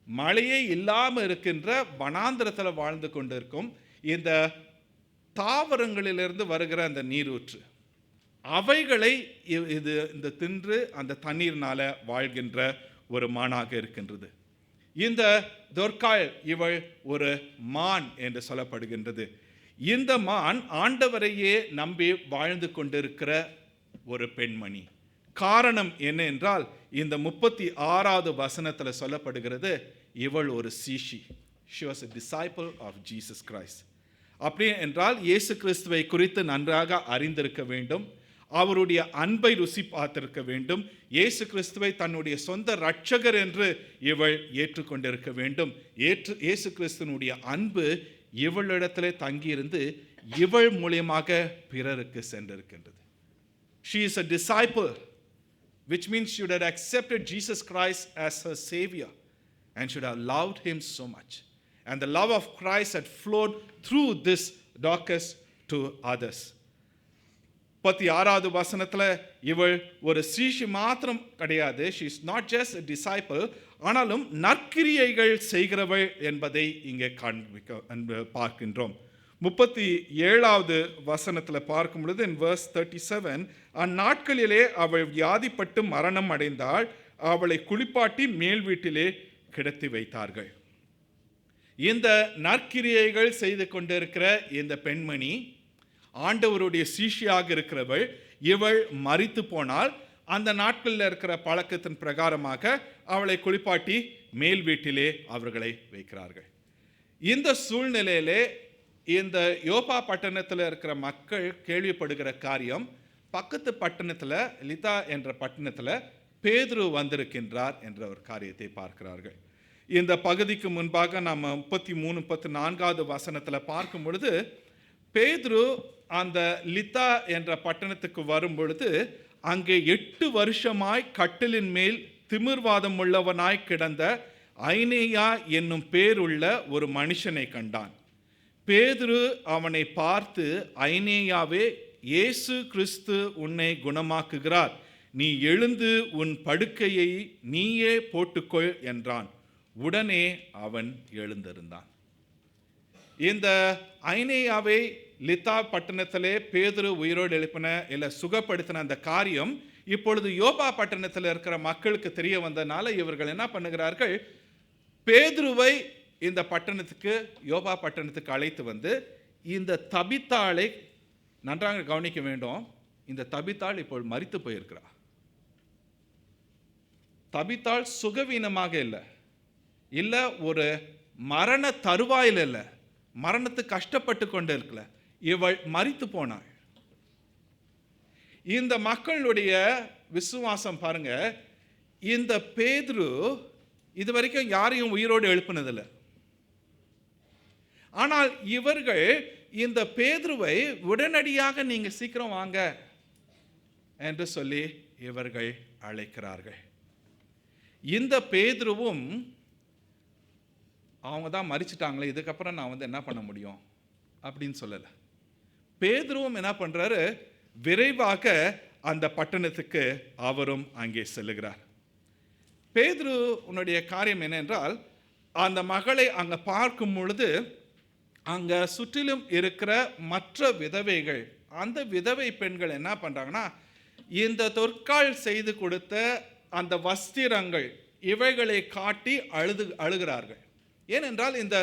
Speaker 8: மழையே இல்லாமல் இருக்கின்ற வனாந்திரத்தில் வாழ்ந்து கொண்டு இருக்கும். இந்த தாவரங்களிலிருந்து வருகிற அந்த நீரூற்று அவைகளை இந்த தின்று அந்த தண்ணீர்னால வாழ்கின்ற ஒரு மானாக இருக்கின்றது. இந்த தொற்காள் இவள் ஒரு மான் என்று சொல்லப்படுகின்றது. இந்த மான் ஆண்டவரையே நம்பி வாழ்ந்து கொண்டிருக்கிற ஒரு பெண்மணி. காரணம் என்ன என்றால் இந்த 36வது வசனத்தில் சொல்லப்படுகிறது, இவள் ஒரு சீஷி. She was a disciple of Jesus Christ. அப்படி என்றால் இயேசு கிறிஸ்துவை குறித்து நன்றாக அறிந்திருக்க வேண்டும், அவருடைய அன்பை ருசி பார்த்திருக்க வேண்டும், இயேசு கிறிஸ்துவை தன்னுடைய சொந்த இரட்சகர் என்று இவள் ஏற்றுக்கொண்டிருக்க வேண்டும். இயேசு கிறிஸ்துவனுடைய அன்பு இவளிடத்திலே தங்கியிருந்து இவள் மூலியமாக பிறருக்கு சென்றிருக்கின்றது. She is a disciple, which means she would have accepted Jesus Christ as her savior and should have loved him so much. And the love of Christ had flowed through this Dorcas to others. 36வது வசனத்தில் இவள் ஒரு சீஷி மாத்திரம் கிடையாது. she is not just a disciple, ஆனாலும் நற்கிரியைகள் செய்கிறவள் என்பதை இங்கே பார்க்கின்றோம். 37வது வசனத்தில் பார்க்கும் பொழுது in verse 37, அந்நாட்களிலே அவள் வியாதிப்பட்டு மரணம் அடைந்தாள், அவளை குளிப்பாட்டி மேல் வீட்டிலே கிடத்தி வைத்தார்கள். இந்த நற்கிரியைகள் செய்து கொண்டிருக்கிற இந்த பெண்மணி ஆண்டவருடைய சீஷியாக இருக்கிறவள். இவள் மரித்து போனால் அந்த நாட்களில் இருக்கிற பழக்கத்தின் பிரகாரமாக அவளை குளிப்பாட்டி மேல் வீட்டிலே அவர்களை வைக்கிறார்கள். இந்த சூழ்நிலையிலே இந்த யோப்பா பட்டணத்தில் இருக்கிற மக்கள் கேள்விப்படுகிற காரியம், பக்கத்து பட்டணத்தில் லிதா என்ற பட்டணத்தில் பேதுரு வந்திருக்கின்றார் என்ற ஒரு காரியத்தை பார்க்கிறார்கள். இந்த பகுதிக்கு முன்பாக நம்ம 33-34வது வசனத்தில் பார்க்கும் பொழுது, பேதுரு அந்த லிதா என்ற பட்டணத்துக்கு வரும் பொழுது அங்கே 8 வருஷமாய் கட்டிலின் மேல் திமிர்வாதம் உள்ளவனாய் கிடந்த ஐனேயா என்னும் பேருள்ள ஒரு மனுஷனை கண்டான். பேதுரு அவனை பார்த்து, ஐனேயாவே, இயேசு கிறிஸ்து உன்னை குணமாக்குகிறார், நீ எழுந்து உன் படுக்கையை நீயே போட்டுக்கொள் என்றான். உடனே அவன் எழுந்திருந்தான். இந்த ஐனேயாவை லிதா பட்டணத்திலே பேதுரு உயிரோடு எழுப்பின இல்லை சுகப்படுத்தின அந்த காரியம் இப்பொழுது யோப்பா பட்டணத்தில் இருக்கிற மக்களுக்கு தெரிய வந்தனால இவர்கள் என்ன பண்ணுகிறார்கள், பேதுருவை இந்த பட்டணத்துக்கு யோப்பா பட்டணத்துக்கு அழைத்து வந்து இந்த தபித்தாளை நன்றாக கவனிக்க வேண்டும். இந்த தபித்தாள் இப்போ மரித்து போயிருக்கிறார். தபித்தாள் சுகவீனமாக இல்லை ஒரு மரண தருவாயில் இல்லை, மரணத்துக்கு கஷ்டப்பட்டு கொண்டு இருக்கல, இவள் மரித்து போனாள். இந்த மக்களுடைய விசுவாசம் பாருங்க, இந்த பேதுரு இதுவரைக்கும் யாரையும் உயிரோடு எழுப்பினதில்லை. ஆனால் இவர்கள் இந்த பேதுருவை உடனடியாக நீங்க சீக்கிரம் வாங்க என்று சொல்லி இவர்கள் அழைக்கிறார்கள். இந்த பேதுருவும் அவங்க தான் மரிச்சிட்டாங்களே, இதுக்கப்புறம் நான் என்ன பண்ண முடியும் அப்படின்னு சொல்லலை. பேதுருவும் என்ன பண்ணுறாரு, விரைவாக அந்த பட்டணத்துக்கு அவரும் அங்கே செல்லுகிறார். பேதுரு உன்னுடைய காரியம் என்னென்றால், அந்த மகளை அங்கே பார்க்கும் பொழுது அங்கே சுற்றிலும் இருக்கிற மற்ற விதவைகள், அந்த விதவை பெண்கள் என்ன பண்ணுறாங்கன்னா, இந்த தொற்கால் செய்து கொடுத்த அந்த வஸ்திரங்கள் இவைகளை காட்டி அழுகிறார்கள். ஏனென்றால் இந்த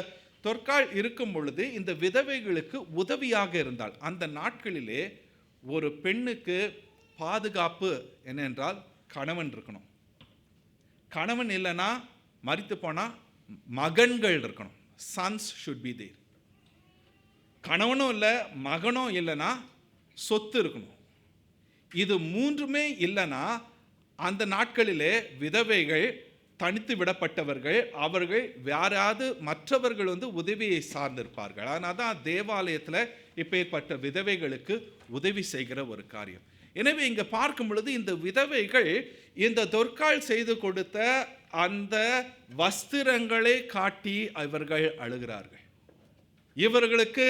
Speaker 8: தொற்கால் இருக்கும் பொழுது இந்த விதவைகளுக்கு உதவியாக இருந்தால். அந்த நாட்களிலே ஒரு பெண்ணுக்கு பாதுகாப்பு என்னென்றால் கணவன் இருக்கணும். கணவன் இல்லைன்னா, மரித்து போனால் மகன்கள் இருக்கணும். Sons should be there. கணவனும் இல்லை மகனும் இல்லைன்னா சொத்து இருக்கணும். இது மூன்றுமே இல்லைன்னா அந்த நாட்களிலே விதவைகள் தனித்து விடப்பட்டவர்கள், அவர்கள் யாராவது மற்றவர்கள் உதவியை சார்ந்திருப்பார்கள். அதனால தான் தேவாலயத்தில் இப்பேற்பட்ட விதவைகளுக்கு உதவி செய்கிற ஒரு காரியம். எனவே இங்கே பார்க்கும் பொழுது இந்த விதவைகள் இந்த தொற்கால் செய்து கொடுத்த அந்த வஸ்திரங்களை காட்டி இவர்கள் அழுகிறார்கள். இவர்களுக்கு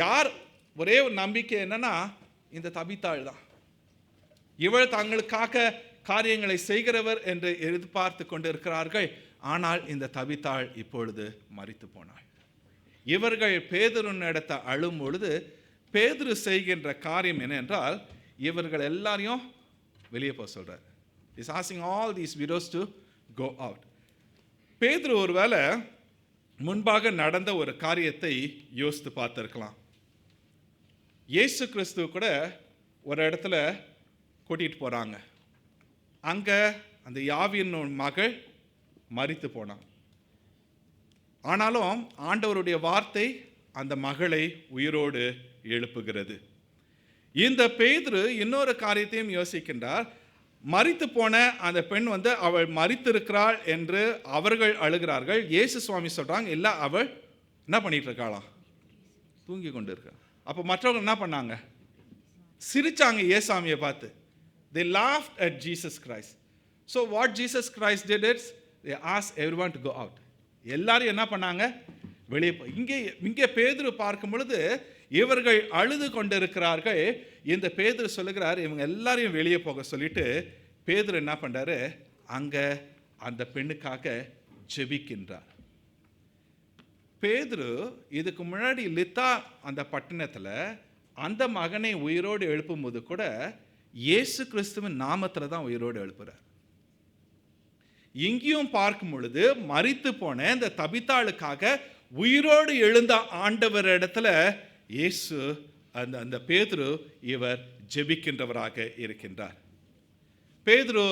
Speaker 8: யார் ஒரே ஒரு நம்பிக்கை என்னன்னா, இந்த தபித்தாள் தான். இவள் தங்களுக்காக காரியங்களை செய்கிறவர் என்று எதிர்பார்த்து கொண்டிருக்கிறார்கள். ஆனால் இந்த தபித்தாள் இப்பொழுது மரித்து போனாள். இவர்கள் பேதுருனிடத்தை அழும் பொழுது பேதுரு செய்கின்ற காரியம் என்னென்றால், இவர்கள் எல்லாரையும் வெளியே போக சொல்றார். Is asking all these widows to go out. பேதுரு ஒருவேளை முன்பாக நடந்த ஒரு காரியத்தை யோசித்து பார்த்திருக்கலாம். இயேசு கிறிஸ்து கூட ஒரு இடத்துல கூட்டிகிட்டு போகிறாங்க. அங்கே அந்த யாவின் மகள் மரித்து போனான். ஆனாலும் ஆண்டவருடைய வார்த்தை அந்த மகளை உயிரோடு எழுப்புகிறது. இந்த பேதுரு இன்னொரு காரியத்தையும் யோசிக்கின்றார். மரித்து போன அந்த பெண் அவள் மரித்திருக்கிறாள் என்று அவர்கள் அழுகிறார்கள். இயேசு சுவாமி சொல்கிறாங்க, இல்லை, அவள் என்ன பண்ணிட்டு இருக்காளாம், தூங்கி கொண்டு இருக்கா. அப்போ மற்றவங்க என்ன பண்ணாங்க, சிரிச்சாங்க இயேசாமியை பார்த்து. They laughed at Jesus Christ. So what Jesus Christ did is, they asked everyone to go out. எல்லாரும் என்ன பண்ணாங்க, வெளியே இங்கே பேதுரு பார்க்கும் பொழுது இவர்கள் அழுது கொண்டிருக்கிறார்கள். இந்த பேதுரு சொல்லுகிறார், இவங்க எல்லாரையும் வெளியே போக சொல்லிட்டு பேதுரு என்ன பண்ணுறாரு, அங்கே அந்த பெண்ணுக்காக ஜெபிக்கின்றார். பேதுரு இதுக்கு முன்னாடி லித்தா அந்த பட்டணத்தில் அந்த மகனை உயிரோடு எழுப்பும்போது கூட இயேசு கிறிஸ்துவின் நாமத்தில் தான் உயிரோடு எழுப்புறார். இங்கேயும் பார்க்கும் பொழுது மரித்து போன இந்த தபித்தாளுக்காக உயிரோடு எழுந்த ஆண்டவர் இடத்துல இயேசு அந்த பேதுரு இவர் ஜெபிக்கின்றவராக இருக்கின்றார். பேதுரு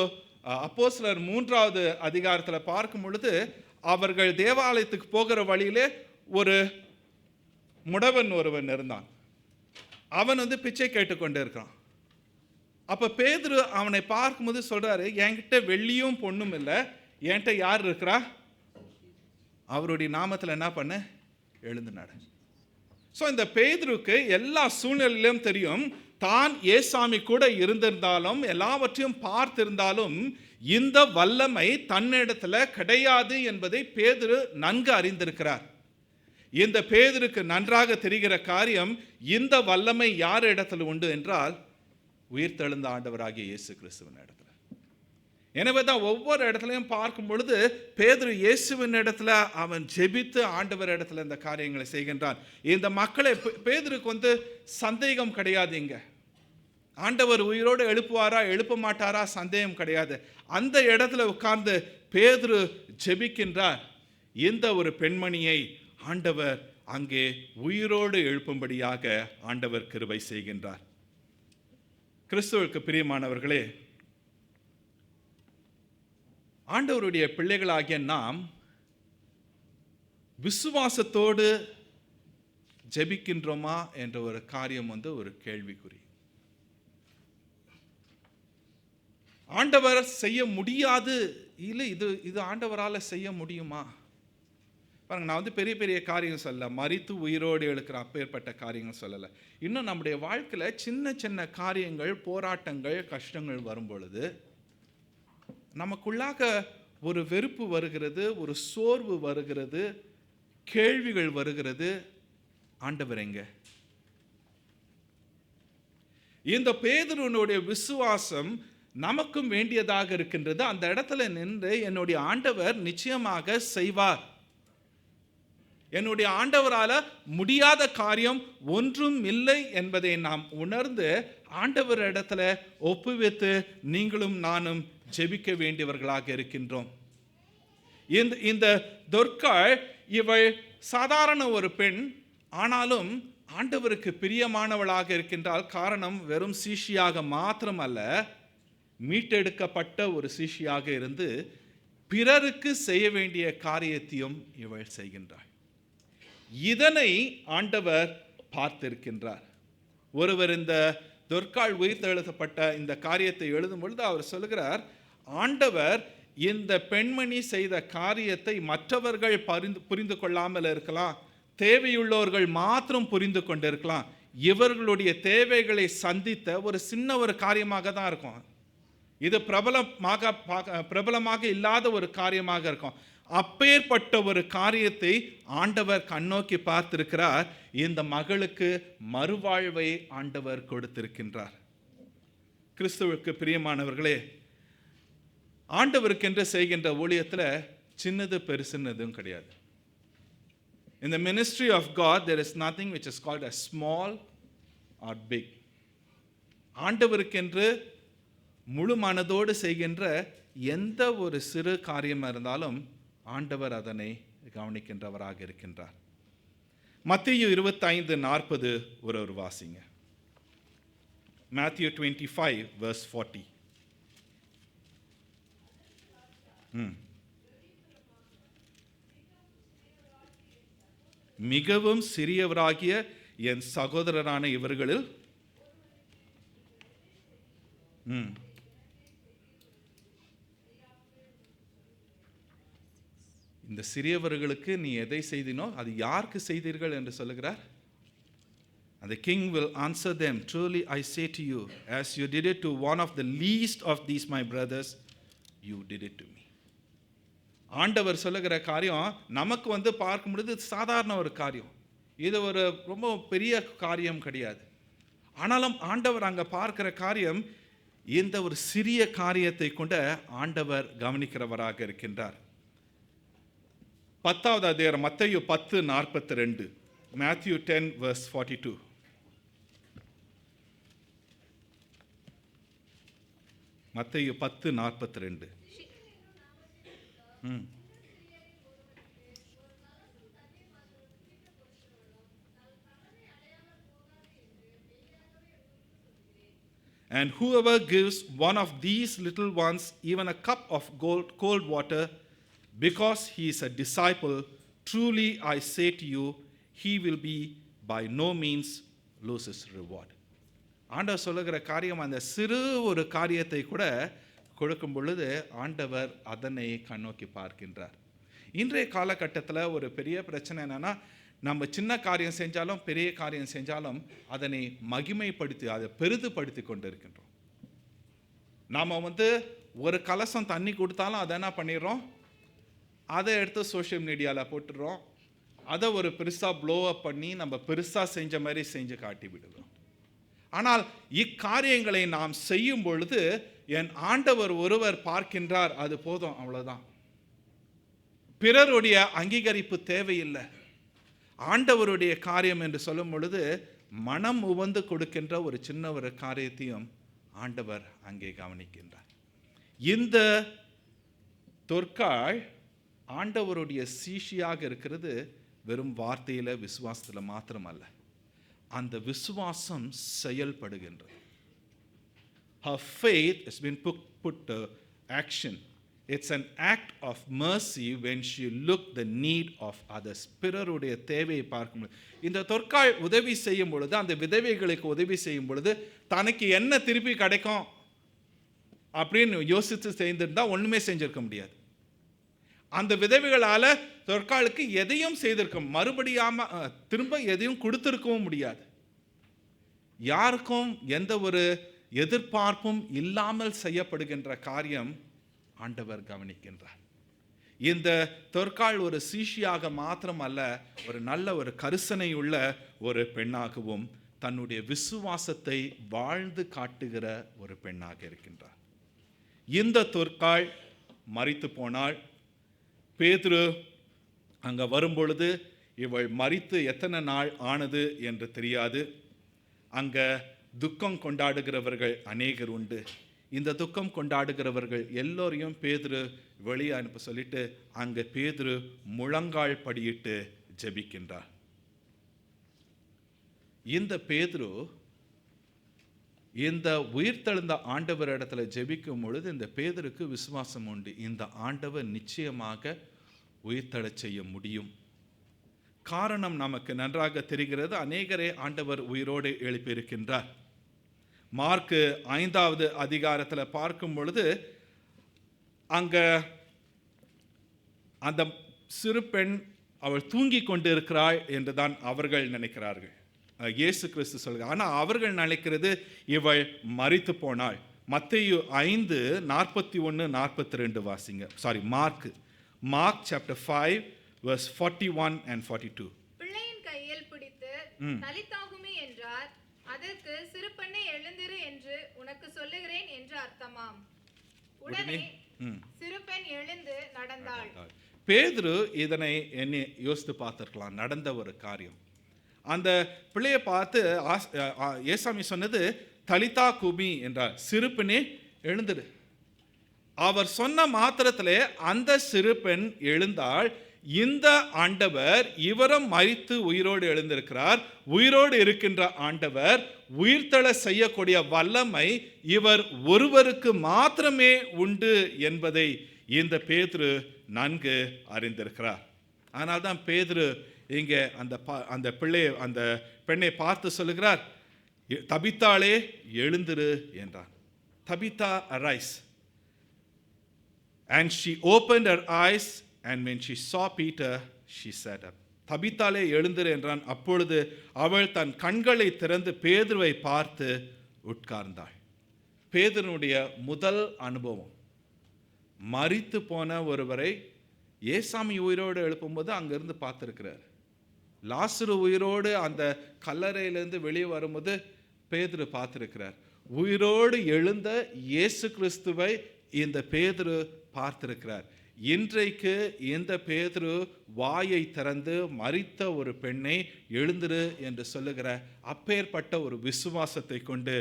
Speaker 8: அப்போஸ்தலர் 3வது அதிகாரத்தில் பார்க்கும் பொழுது அவர்கள் தேவாலயத்துக்கு போகிற வழியிலே ஒரு முடவன் ஒருவன் இருந்தான். அவன் பிச்சை கேட்டுக்கொண்டு இருக்கான். அப்போ பேதுரு அவனை பார்க்கும்போது சொல்கிறாரு, என்கிட்ட வெள்ளியும் பொண்ணும் இல்லை, என்கிட்ட யார் இருக்கிறா, அவருடைய நாமத்தில் என்ன பண்ண, எழுந்து நட. ஸோ இந்த பேதுருக்கு எல்லா சூழ்நிலையிலும் தெரியும், தான் ஏசாமி கூட இருந்திருந்தாலும் எல்லாவற்றையும் பார்த்திருந்தாலும் இந்த வல்லமை தன்னிடத்தில் கிடையாது என்பதை பேதுரு நன்கு அறிந்திருக்கிறார். இந்த பேதுருக்கு நன்றாக தெரிகிற காரியம், இந்த வல்லமை யார் இடத்துல உண்டு என்றால் உயிர்த்தெழுந்த ஆண்டவராகிய இயேசு கிறிஸ்துவின் இடத்துல. எனவே தான் ஒவ்வொரு இடத்துலையும் பார்க்கும் பொழுது பேதுரு இயேசுவின் இடத்துல அவன் ஜெபித்து ஆண்டவர் இடத்துல இந்த காரியங்களை செய்கின்றான். இந்த மக்களை பேதுருக்கு சந்தேகம் கிடையாது. இங்க ஆண்டவர் உயிரோடு எழுப்புவாரா எழுப்ப மாட்டாரா சந்தேகம் கிடையாது. அந்த இடத்துல உட்கார்ந்து பேதுரு ஜெபிக்கின்றார். இந்த ஒரு பெண்மணியை ஆண்டவர் அங்கே உயிரோடு எழுப்பும்படியாக ஆண்டவர் கிருபை செய்கின்றார். கிறிஸ்துவுக்கு பிரியமானவர்களே, ஆண்டவருடைய பிள்ளைகளாகிய நாம் விசுவாசத்தோடு ஜெபிக்கின்றோமா என்ற ஒரு காரியம் ஒரு கேள்விக்குறி. ஆண்டவர் செய்ய முடியாது, இல்லை இது ஆண்டவரால் செய்ய முடியுமா? பாருங்க, நான் பெரிய பெரிய காரியம் சொல்லலை, மரித்து உயிரோடு எழுக்கிற அப்பேற்பட்ட காரியங்கள் சொல்லலை. இன்னும் நம்முடைய வாழ்க்கையில் சின்ன சின்ன காரியங்கள், போராட்டங்கள், கஷ்டங்கள் வரும் பொழுது நமக்குள்ளாக ஒரு வெறுப்பு வருகிறது, ஒரு சோர்வு வருகிறது, கேள்விகள் வருகிறது. ஆண்டவர் எங்க? இந்த பேதுருனுடைய விசுவாசம் நமக்கும் வேண்டியதாக இருக்கின்றது. அந்த இடத்துல நின்று என்னுடைய ஆண்டவர் நிச்சயமாக செய்வார், என்னுடைய ஆண்டவரால முடியாத காரியம் ஒன்றும் இல்லை என்பதை நாம் உணர்ந்து ஆண்டவர் இடத்துல ஒப்புவித்து நீங்களும் நானும் ஜெபிக்க வேண்டியவர்களாக இருக்கின்றோம். இந்த தொர்க்காள் இவள் சாதாரண ஒரு பெண், ஆனாலும் ஆண்டவருக்கு பிரியமானவளாக இருக்கின்றாள். காரணம், வெறும் சீஷியாக மாத்திரமல்ல, மீட்டெடுக்கப்பட்ட ஒரு சீஷியாக இருந்து பிறருக்கு செய்ய வேண்டிய காரியத்தையும் இவள் செய்கின்றாள். இதனை ஆண்டவர் பார்த்திருக்கின்றார். ஒருவர் இந்த தொர்க்காள் உயிர்த்தெழுதப்பட்ட இந்த காரியத்தை எழுதும் பொழுது அவர் சொல்கிறார், ஆண்டவர் இந்த பெண்மணி செய்த காரியத்தை மற்றவர்கள் புரிந்து கொள்ளாமல் இருக்கலாம், தேவையுள்ளவர்கள் மாத்திரம் புரிந்து கொண்டிருக்கலாம். இவர்களுடைய தேவைகளை சந்தித்த ஒரு சின்ன ஒரு காரியமாக தான் இருக்கும். இது பிரபலமாக இல்லாத ஒரு காரியமாக இருக்கும். அப்பேற்பட்ட ஒரு காரியத்தை ஆண்டவர் கண்ணோக்கி பார்த்திருக்கிறார். இந்த மகளுக்கு மறுவாழ்வை ஆண்டவர் கொடுத்திருக்கின்றார். கிறிஸ்துவுக்கு பிரியமானவர்களே, ஆண்டவருக்கென்று செய்கின்ற ஊழியத்தில் சின்னது பெருசுன்னதும் கிடையாது. In the ministry of God, there is nothing which is called as small or big. ஆண்டவருக்கென்று முழு மனதோடு செய்கின்ற எந்த ஒரு சிறு காரியமாக இருந்தாலும் ஆண்டவர் அதனை கவனிக்கின்றவராக இருக்கின்றார். மத்தேயு 25:40 ஒரு வாசிங்க. Matthew 25 verse 40. மிகவும் சிறியவராகிய என் சகோதரரான இவர்களில் இந்த சிறியவர்களுக்கு நீ எதை செய்தினோ அது யாருக்கு செய்தீர்கள் என்று சொல்லுகிறார். And the king will answer them, truly I say to you, as you did it to one of the least of these my brothers, you did it to me. ஆண்டவர் சொல்லுகிற காரியம் நமக்கு பார்க்கும் பொழுது சாதாரண ஒரு காரியம், இது ஒரு ரொம்ப பெரிய காரியம் கிடையாது. ஆனாலும் ஆண்டவர் அங்கே பார்க்கிற காரியம் இந்த ஒரு சிறிய காரியத்தை கொண்ட ஆண்டவர் கவனிக்கிறவராக இருக்கின்றார். 10வது அதிகாரம் மத்தேயு 10:42. Matthew 10 verse 42. மத்தேயு 10:42. And whoever gives one of these little ones even a cup of cold water, because he is a disciple, truly I say to you, he will be by no means lose his reward. ஆண்டவர் சொல்லுகிற காரியம் அந்த சிறு ஒரு காரியத்தை கூட கொடுக்கும் பொழுது ஆண்டவர் அதனை கண்ணோக்கி பார்க்கின்றார். இன்றைய காலகட்டத்தில் ஒரு பெரிய பிரச்சனை என்னன்னா, நம்ம சின்ன காரியம் செஞ்சாலும் பெரிய காரியம் செஞ்சாலும் அதனை மகிமைப்படுத்தி அதை பெரிதுபடுத்தி கொண்டு இருக்கின்றோம். நாம் ஒரு கலசம் தண்ணி கொடுத்தாலும் அதை என்ன பண்ணிடுறோம், அதை எடுத்து சோஷியல் மீடியாவில் போட்டுடுறோம், அதை ஒரு பெருசாக ப்ளோ அப் பண்ணி நம்ம பெருசாக செஞ்ச மாதிரி செஞ்சு காட்டி விடுறோம். ஆனால் இக்காரியங்களை நாம் செய்யும் பொழுது என் ஆண்டவர் ஒருவர் பார்க்கின்றார், அது போதும், அவ்வளோதான். பிறருடைய அங்கீகரிப்பு தேவையில்லை. ஆண்டவருடைய காரியம் என்று சொல்லும் பொழுது மனம் உவந்து கொடுக்கின்ற ஒரு சின்ன ஒரு காரியத்தையும் ஆண்டவர் அங்கே கவனிக்கின்றார். இந்த தொர்க்காள் ஆண்டவருடைய சீஷியாக இருக்கிறது வெறும் வார்த்தையில் விசுவாசத்தில் மாத்திரமல்ல, அந்த விசுவாசம் செயல்படுகின்றது. Her faith has been put to action. It's an act of mercy when she looked the need of others. பிறருடைய தேவையை பார்க்கும் பொழுது இந்த தொர்க்காள் உதவி செய்யும் பொழுது, அந்த விதவைகளுக்கு உதவி செய்யும் பொழுது தனக்கு என்ன திருப்பி கிடைக்கும் அப்படின்னு யோசித்து செய்திருந்தா ஒன்றுமே செஞ்சிருக்க முடியாது. அந்த விதவைகளால் தொர்க்காளுக்கு எதையும் செய்திருக்க, மறுபடியாம திரும்ப எதையும் கொடுத்திருக்கவும் முடியாது. யாருக்கும் எந்த ஒரு எதிர்பார்ப்பும் இல்லாமல் செய்யப்படுகின்ற காரியம் ஆண்டவர் கவனிக்கின்றார். இந்த தொற்காள் ஒரு சீஷியாக மாத்திரமல்ல, ஒரு நல்ல ஒரு கரிசனையுள்ள ஒரு பெண்ணாகவும் தன்னுடைய விசுவாசத்தை வாழ்ந்து காட்டுகிற ஒரு பெண்ணாக இருக்கின்றார். இந்த தொற்காள் மரித்து போனாள். பேதுரு அங்கே வரும்பொழுது இவள் மரித்து எத்தனை நாள் ஆனது என்று தெரியாது. அங்கே துக்கம் கொண்டாடுகிறவர்கள் அநேகர் உண்டு. இந்த துக்கம் கொண்டாடுகிறவர்கள் எல்லோரையும் பேதுரு வெளியே அனுப்ப சொல்லிட்டு அங்கே பேதுரு முழங்கால் படியிட்டு ஜெபிக்கின்றார். இந்த பேதுரு இந்த உயிர்த்தெழுந்த ஆண்டவர் இடத்துல ஜெபிக்கும் பொழுது இந்த பேதுருக்கு விசுவாசம் உண்டு. இந்த ஆண்டவர் நிச்சயமாக உயிர்த்தெழச் செய்ய முடியும். காரணம் நமக்கு நன்றாக தெரிகிறது. அநேகரே ஆண்டவர் உயிரோடு எழுப்பியிருக்கின்றார். மார்க்கு 5வது அதிகாரத்தில் பார்க்கும் பொழுது அங்க அந்த சிறு பெண் அவள் தூங்கி கொண்டு இருக்கிறாள் என்று தான் அவர்கள் நினைக்கிறார்கள். இயேசு கிறிஸ்து சொல்கிறார். ஆனால் அவர்கள் நினைக்கிறது இவள் மரித்து போனாள். மத்தேயு 5:41-42 வாசிங்க. Mark chapter 5 verse 41 and 42.
Speaker 9: பிள்ளையின் கையில் பிடித்து தலித்தாகுமே என்றார். அதற்கு சிறுபெண்ணே எழுந்திரு என்று உனக்கு சொல்லுகிறேன் என்று அர்த்தமாம். உடனே சிறுபெண் எழுந்து நடந்தாள்.
Speaker 8: பேதுரு இதனை என்ன யோசித்து பார்த்திருக்கலாம். நடந்த ஒரு காரியம். அந்த பிள்ளையை பார்த்து ஏசாமி சொன்னது தலிதா குமி என்றார், சிறுபெண்ணே எழுந்திரு. அவர் சொன்ன மாத்திரத்திலே அந்த சிறுபெண் எழுந்தாள். இந்த ஆண்டவர் இவரும் மரித்து உயிரோடு எழுந்திருக்கிறார். உயிரோடு இருக்கின்ற ஆண்டவர் உயிர்த்தெழ செய்யக்கூடிய வல்லமை இவர் ஒருவருக்கு மாத்திரமே உண்டு என்பதை இந்த பேதுரு நன்கு அறிந்திருக்கிறார். அதனால்தான் பேதுரு இங்கே அந்த பெண்ணை பார்த்து சொல்லுகிறார், தபித்தாளே எழுந்திரு என்றார். Tabitha arise. And she opened her eyes, and when she saw Peter, she sat up. தபித்தாளே எழுந்திரு என்றான். அப்பொழுது அவள் தன் கண்களை திறந்து பேதுருவை பார்த்து உட்கார்ந்தாள். பேதுருனுடைய முதல் அனுபவம். மரித்து போன ஒருவரை ஏசாமி உயிரோடு எழுப்பும்போது அங்கிருந்து பார்த்துருக்கிறார். லாசரு உயிரோடு அந்த கல்லறையிலிருந்து வெளியே வரும்போது பேதுரு பார்த்திருக்கிறார். உயிரோடு எழுந்த இயேசு கிறிஸ்துவை இந்த பேதுரு பார்த்திருக்கிறார். இன்றைக்கு இந்த பேதுரு வாயை திறந்து மரித்த ஒரு பெண்ணை எழுந்திரு என்று சொல்லுகிற அப்பேற்பட்ட ஒரு விசுவாசத்தை கொண்டு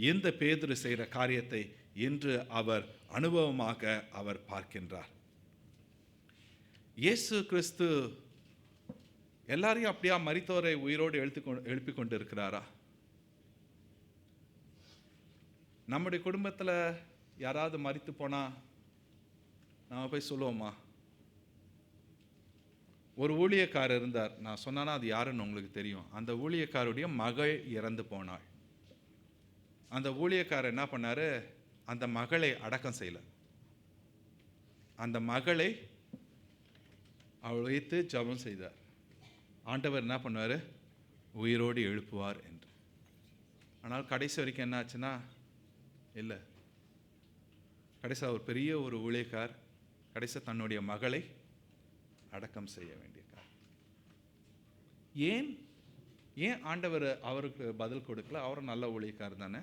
Speaker 8: இந்த பேதுரு செய்கிற காரியத்தை இன்று அவர் அனுபவமாக அவர் பார்க்கின்றார். இயேசு கிறிஸ்து எல்லாரையும் அப்படியா மரித்தோரை உயிரோடு எழுப்பி கொண்டு இருக்கிறாரா? நம்முடைய குடும்பத்தில் யாராவது மரித்து போனா நாம் போய் சொல்லுவோமா? ஒரு ஊழியக்காரர் இருந்தார். நான் சொன்னானா அது யாருன்னு உங்களுக்கு தெரியும். அந்த ஊழியக்காருடைய மகள் இறந்து போனாள். அந்த ஊழியக்காரர் என்ன பண்ணாரு? அந்த மகளை அடக்கம் செய்யல. அந்த மகளை அவள் வைத்து ஜெபம் செய்தார். ஆண்டவர் என்ன பண்ணுவார்? உயிரோடு எழுப்புவார் என்று. ஆனால் கடைசி வரைக்கும் என்ன ஆச்சுன்னா இல்லை. கடைசியாக ஒரு பெரிய ஒரு ஊழியக்கார் கடைசி தன்னுடைய மகளை அடக்கம் செய்ய வேண்டியிருக்கார். ஏன் ஆண்டவர் அவருக்கு பதில் கொடுக்கல? அவரும் நல்ல ஊழியக்கார் தானே.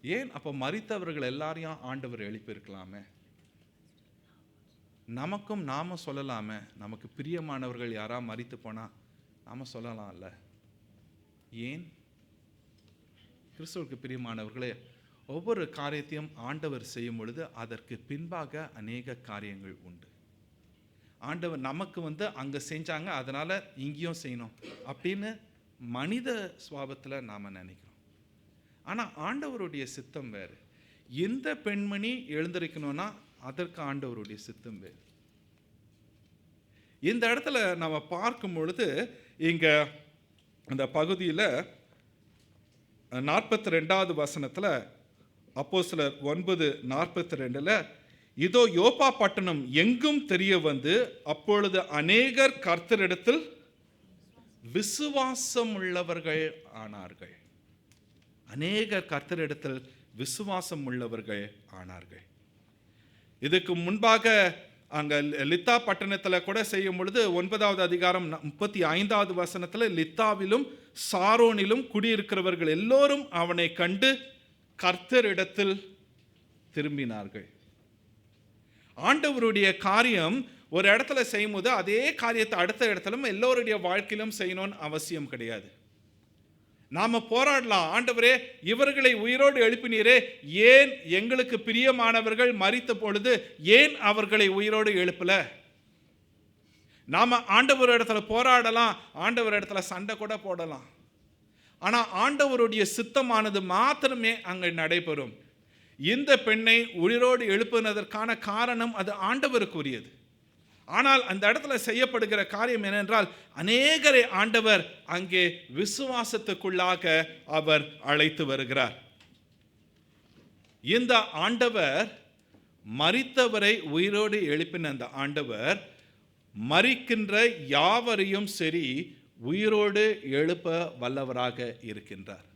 Speaker 8: ஏன் அப்போ மரித்தவர்கள் எல்லாரையும் ஆண்டவர் எழுப்பியிருக்கலாமே? நமக்கும் நாம சொல்லலாமே. நமக்கு பிரியமானவர்கள் யாரா மரித்து போனால் நாம சொல்லலாம்ல. ஏன்? கிறிஸ்துவுக்கு பிரியமானவர்களே, ஒவ்வொரு காரியத்தையும் ஆண்டவர் செய்யும் பொழுது அதற்கு பின்பாக அநேக காரியங்கள் உண்டு. ஆண்டவர் நமக்கு அங்கே செஞ்சாங்க அதனால் இங்கேயும் செய்யணும் அப்படின்னு மனித சுபாவத்தில் நாம் நினைக்கிறோம். ஆனால் ஆண்டவருடைய சித்தம் வேறு. எந்த பெண்மணி எழுந்திருக்கணும்னா அதற்கு ஆண்டவருடைய சித்தம் வேறு. இந்த இடத்துல நம்ம பார்க்கும் பொழுது இங்கே அந்த பகுதியில் 42வது வசனத்தில் அப்போஸ்தலர் 9:42 இதோ யோப்பா பட்டணம் எங்கும் தெரிய வந்து அப்பொழுது அநேகர் கர்த்தரிடத்தில் விசுவாசம் உள்ளவர்கள் ஆனார்கள். அநேகர் கர்த்தரிடத்தில் விசுவாசம் உள்ளவர்கள் ஆனார்கள். இதுக்கு முன்பாக அங்கே லித்தா பட்டணத்தில் கூட செய்யும் பொழுது 9வது அதிகாரம் 35வது வசனத்தில் லித்தாவிலும் சாரோனிலும் குடியிருக்கிறவர்கள் எல்லோரும் அவனை கண்டு கர்த்தரிடத்தில் திரும்பினார்கள். ஆண்டவருடைய காரியம் ஒரு இடத்துல செய்யும்போது அதே காரியத்தை அடுத்த இடத்திலும் எல்லோருடைய வாழ்க்கையிலும் செய்யணும்னு அவசியம் கிடையாது. நாம போராடலாம், ஆண்டவரே இவர்களை உயிரோடு எழுப்பினீரே, ஏன் எங்களுக்கு பிரியமானவர்கள் மரித்த பொழுது ஏன் அவர்களை உயிரோடு எழுப்பல? நாம ஆண்டவர் இடத்துல போராடலாம், ஆண்டவர் இடத்துல சண்டை கூட போடலாம். ஆனா ஆண்டவருடைய சித்தமானது மாத்திரமே அங்கே நடைபெறும். இந்த பெண்ணை உயிரோடு எழுப்பினதற்கான காரணம் அது ஆண்டவருக்குரியது. ஆனால் அந்த இடத்துல செய்யப்படுகிற காரியம் என்னென்றால், அநேகரை ஆண்டவர் அங்கே விசுவாசத்துக்குள்ளாக அவர் அழைத்து வருகிறார். இந்த ஆண்டவர் மரித்தவரை உயிரோடு எழுப்பின அந்த ஆண்டவர் மரிக்கின்ற யாவரையும் சரி உயிரோடு எழுப்ப வல்லவராக இருக்கின்றார்.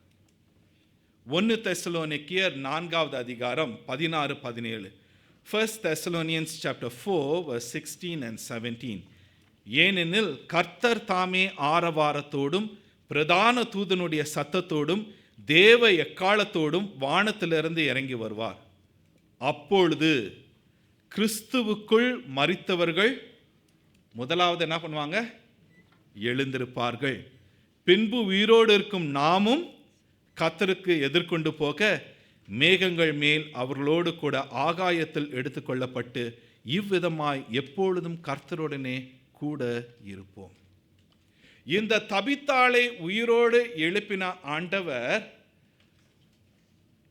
Speaker 8: 1 தெசலோனிக்கேயர் 4வது அதிகாரம் 16-17. 1 Thessalonians chapter 4 verse 16 and 17. ஏனெனில் கர்த்தர் தாமே ஆரவாரத்தோடும் பிரதான தூதனுடைய சத்தத்தோடும் தேவ எக்காலத்தோடும் வானத்திலிருந்து இறங்கி வருவார். அப்பொழுது கிறிஸ்துவுக்குள் மரித்தவர்கள் முதலாவது என்ன பண்ணுவாங்க? எழுந்திருப்பார்கள். பின்பு உயிரோடு இருக்கும் நாமும் கர்த்தருக்கு எதிர்கொண்டு போக மேகங்கள் மேல் அவர்களோடு கூட ஆகாயத்தில் எடுத்துக்கொள்ளப்பட்டு இவ்விதமாய் எப்பொழுதும் கர்த்தருடனே கூட இருப்போம். இந்த தபித்தாளை உயிரோடு எழுப்பின ஆண்டவர்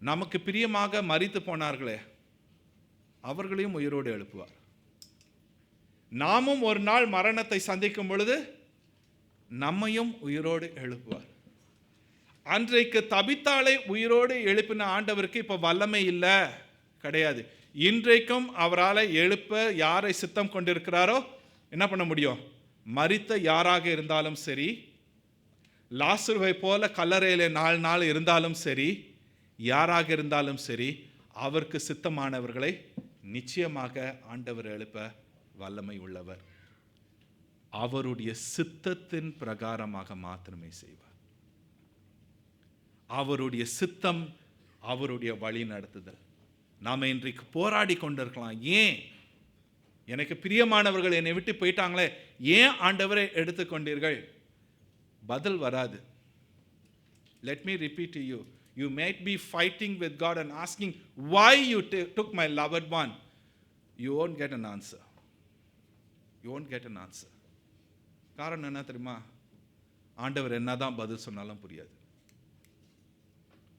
Speaker 8: நமக்கு பிரியமாக மரித்து போனார்களே அவர்களையும் உயிரோடு எழுப்புவார். நாமும் ஒரு நாள் மரணத்தை சந்திக்கும் பொழுது நம்மையும் உயிரோடு எழுப்புவார். அன்றைக்கு தபித்தாளை உயிரோடு எழுப்பின ஆண்டவருக்கு இப்போ வல்லமை இல்லை, கிடையாது. இன்றைக்கும் அவரால் எழுப்ப யாரை சித்தம் கொண்டிருக்கிறாரோ என்ன பண்ண முடியும்? மரித்த யாராக இருந்தாலும் சரி, லாசருவை போல கல்லறையில் 4 நாள் இருந்தாலும் சரி, யாராக இருந்தாலும் சரி, அவருக்கு சித்தமானவர்களை நிச்சயமாக ஆண்டவர் எழுப்ப வல்லமை உள்ளவர். அவருடைய சித்தத்தின் பிரகாரமாக மாத்திரமே செய்வார். அவருடைய சித்தம், அவருடைய வழி நடத்துதல். நாம் இன்றைக்கு போராடி கொண்டிருக்கலாம். ஏன் எனக்கு பிரியமானவர்கள் என்னை விட்டு போயிட்டாங்களே, ஏன் ஆண்டவரை எடுத்துக்கொண்டீர்கள்? பதில் வராது. Let me repeat to you. You might be fighting with God and asking why you took my loved one. You won't get an answer. You won't get an answer. காரணம் என்ன தெரியுமா? ஆண்டவர் என்னதான் பதில் சொன்னாலும் புரியாது.